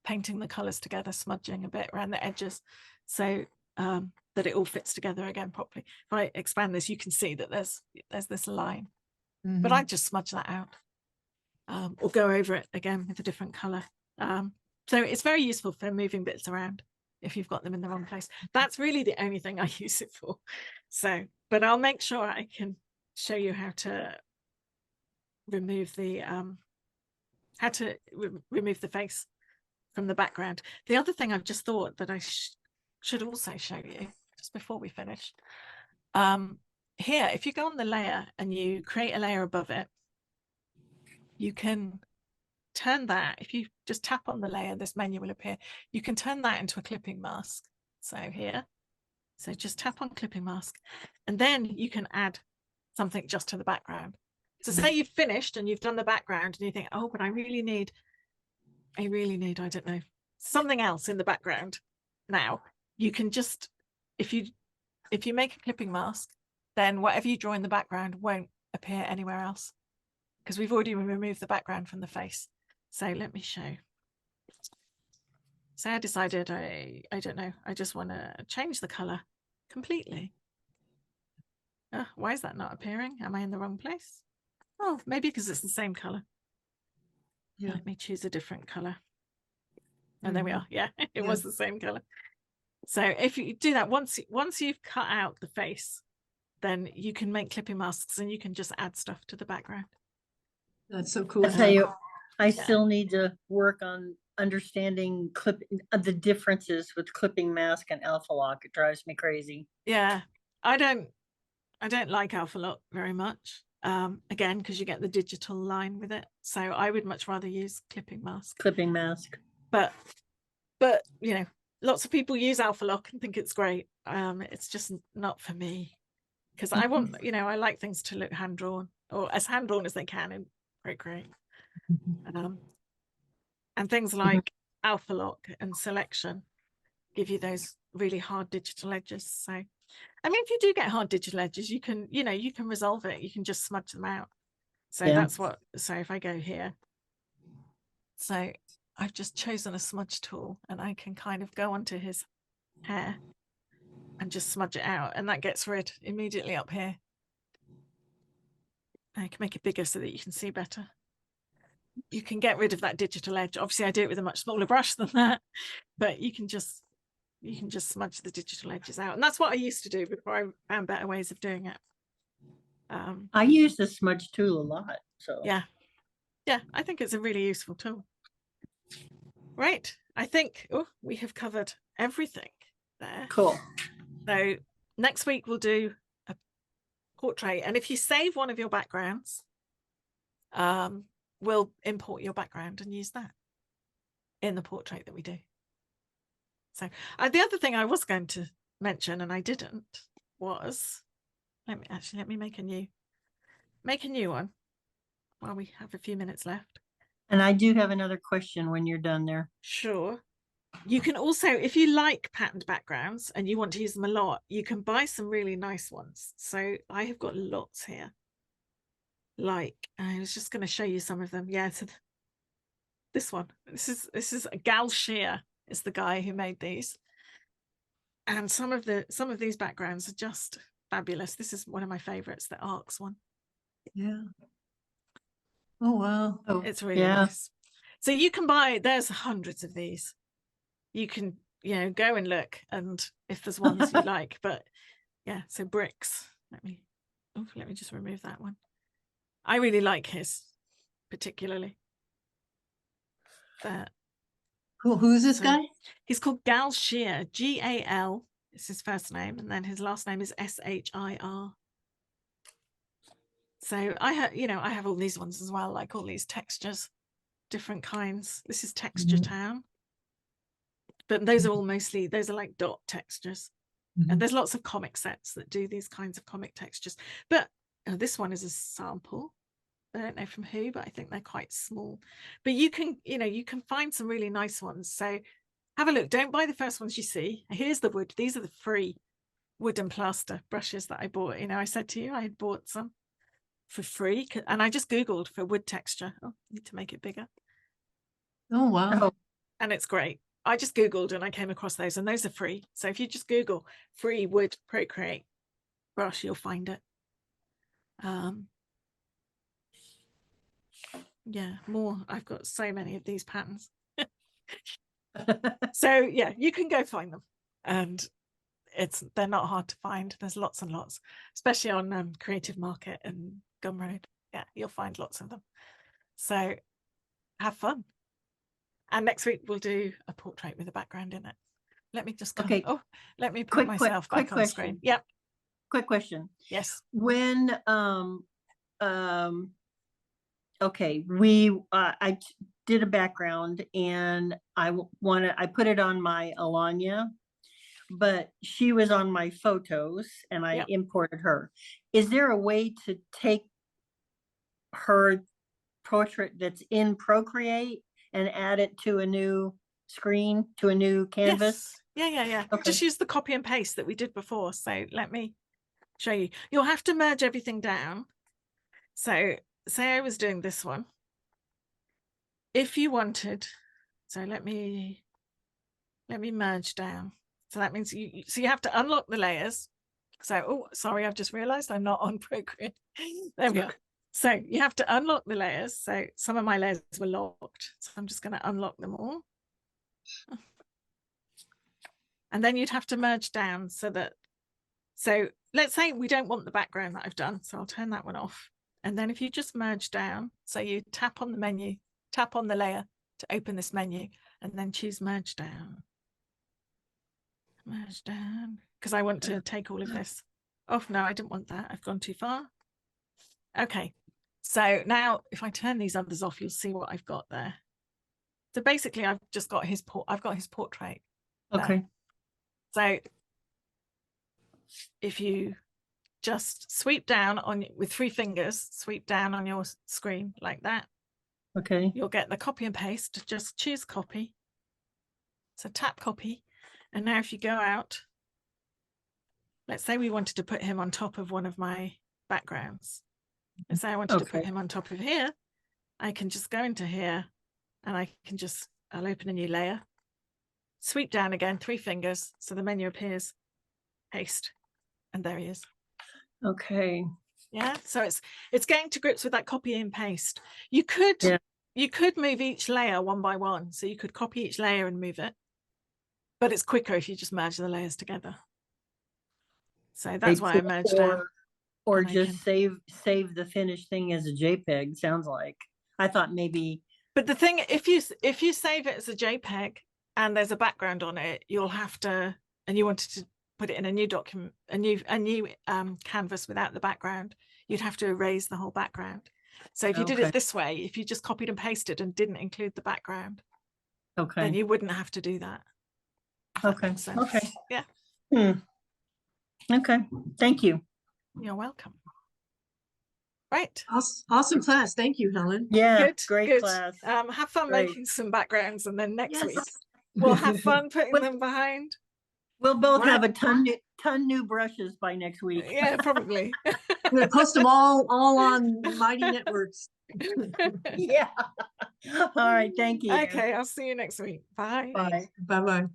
painting the colors together, smudging a bit around the edges, so that it all fits together again properly. If I expand this, you can see that there's this line, but I just smudge that out, or go over it again with a different color. So it's very useful for moving bits around if you've got them in the wrong place. That's really the only thing I use it for. So, but I'll make sure I can show you how to remove the remove the face from the background. The other thing I've just thought that I should also show you just before we finish, here, if you go on the layer and you create a layer above it, you can turn that. If you just tap on the layer, this menu will appear. You can turn that into a clipping mask. So here, so just tap on clipping mask, and then you can add something just to the background. So say you've finished and you've done the background and you think, oh, but I really need, I don't know, something else in the background. Now you can just, if you make a clipping mask, then whatever you draw in the background won't appear anywhere else, because we've already removed the background from the face. So let me show. So I decided, I don't know, I just want to change the color completely. Why is that not appearing? Am I in the wrong place? Oh, maybe because it's the same color. Yeah. Let me choose a different color. And there we are. Yeah, it was the same color. So if you do that, once you've cut out the face, then you can make clipping masks and you can just add stuff to the background. That's so cool. I tell you, I still need to work on understanding the differences with clipping mask and alpha lock. It drives me crazy. Yeah, I don't like alpha lock very much. Again, because you get the digital line with it. So I would much rather use clipping mask. Clipping mask. But you know, lots of people use alpha lock and think it's great. It's just not for me, because I want, you know, I like things to look hand drawn, or as hand drawn as they can in Procreate. And things like alpha lock and selection give you those really hard digital edges. So I mean, if you do get hard digital edges, you can, you know, you can resolve it. You can just smudge them out. So that's what, so if I go here, so I've just chosen a smudge tool and I can kind of go onto his hair and just smudge it out. And that gets rid immediately up here. I can make it bigger so that you can see better. You can get rid of that digital edge. Obviously I do it with a much smaller brush than that, but you can just smudge the digital edges out. And that's what I used to do before I found better ways of doing it. I use the smudge tool a lot. So yeah, I think it's a really useful tool. Right, I think we have covered everything there. Cool. So next week we'll do a portrait, and if you save one of your backgrounds, we'll import your background and use that in the portrait that we do. So the other thing I was going to mention, and I didn't, was, let me make a new one while we have a few minutes left. And I do have another question when you're done there. Sure. You can also, if you like patterned backgrounds and you want to use them a lot, you can buy some really nice ones. So I have got lots here. Like, I was just going to show you some of them. Yeah, so this one. This is Gal Shear is the guy who made these. And some of these backgrounds are just fabulous. This is one of my favorites, the Arcs one. Yeah. Oh wow. Oh, it's really nice. So you can buy, there's hundreds of these. You can, you know, go and look, and if there's ones you like, but yeah, so bricks. Let me just remove that one. I really like his particularly. That. Cool. Who's this guy? He's called Gal Shear, G-A-L. It's his first name, and then his last name is S-H-I-R. So I have all these ones as well, like all these textures, different kinds. This is Texture Town, but those are all mostly, those are like dot textures. And there's lots of comic sets that do these kinds of comic textures. But this one is a sample. I don't know from who, but I think they're quite small. But you can, you know, you can find some really nice ones. So have a look. Don't buy the first ones you see. Here's the wood. These are the free wood and plaster brushes that I bought. You know, I said to you I had bought some for free, and I just Googled for wood texture. Oh, need to make it bigger. Oh, wow. And it's great. I just Googled and I came across those, and those are free. So if you just Google free wood Procreate brush, you'll find it. Yeah, more. I've got so many of these patterns. So yeah, you can go find them, and they're not hard to find. There's lots and lots, especially on Creative Market and Gumroad. Yeah, you'll find lots of them. So have fun. And next week we'll do a portrait with a background in it. Let me just come. Okay. Oh, let me put myself back on the screen. Yep. Quick question. Yes. When okay, I did a background, and I put it on my Alanya, but she was on my photos, and I imported her. Is there a way to take her portrait that's in Procreate and add it to a new screen, to a new canvas? Yes. Yeah. Okay. Just use the copy and paste that we did before. So let me show you. You'll have to merge everything down. So say I was doing this one. If you wanted, so let me merge down. So that means you have to unlock the layers. So, oh, sorry, I've just realized I'm not on Procreate. There we go. So you have to unlock the layers. So some of my layers were locked. So I'm just going to unlock them all. And then you'd have to merge down so let's say we don't want the background that I've done. So I'll turn that one off. And then if you just merge down, so you tap on the menu, tap on the layer to open this menu, and then choose merge down. Merge down, because I want to take all of this. Oh, no, I didn't want that. I've gone too far. Okay, so now if I turn these others off, you'll see what I've got there. So basically, I've just got I've got his portrait. Okay. So if you just sweep down with 3 fingers, sweep down on your screen like that. Okay. You'll get the copy and paste. Just choose copy. So tap copy. And now if you go out, let's say we wanted to put him on top of one of my backgrounds. Let's say I wanted to put him on top of here. I can just go into here, and I'll open a new layer. Sweep down again, 3 fingers. So the menu appears, paste, and there he is. Okay. Yeah, so it's getting to grips with that copy and paste. You could move each layer one by one. So you could copy each layer and move it, but it's quicker if you just merge the layers together. So that's why I merged down. Or just save the finished thing as a JPEG. Sounds like. I thought maybe. But the thing, if you save it as a JPEG and there's a background on it, you'll have to, and you wanted to put it in a new document, a new canvas without the background, you'd have to erase the whole background. So if you did it this way, if you just copied and pasted and didn't include the background, then you wouldn't have to do that. Okay. Yeah. Okay. Thank you. You're welcome. Right. Awesome class. Thank you, Helen. Yeah, great class. Have fun making some backgrounds, and then next week we'll have fun putting them behind. We'll both have a ton new brushes by next week. Yeah, probably. I'm gonna post them all on Mighty Networks. Yeah. All right. Thank you. Okay, I'll see you next week. Bye. Bye. Bye-bye.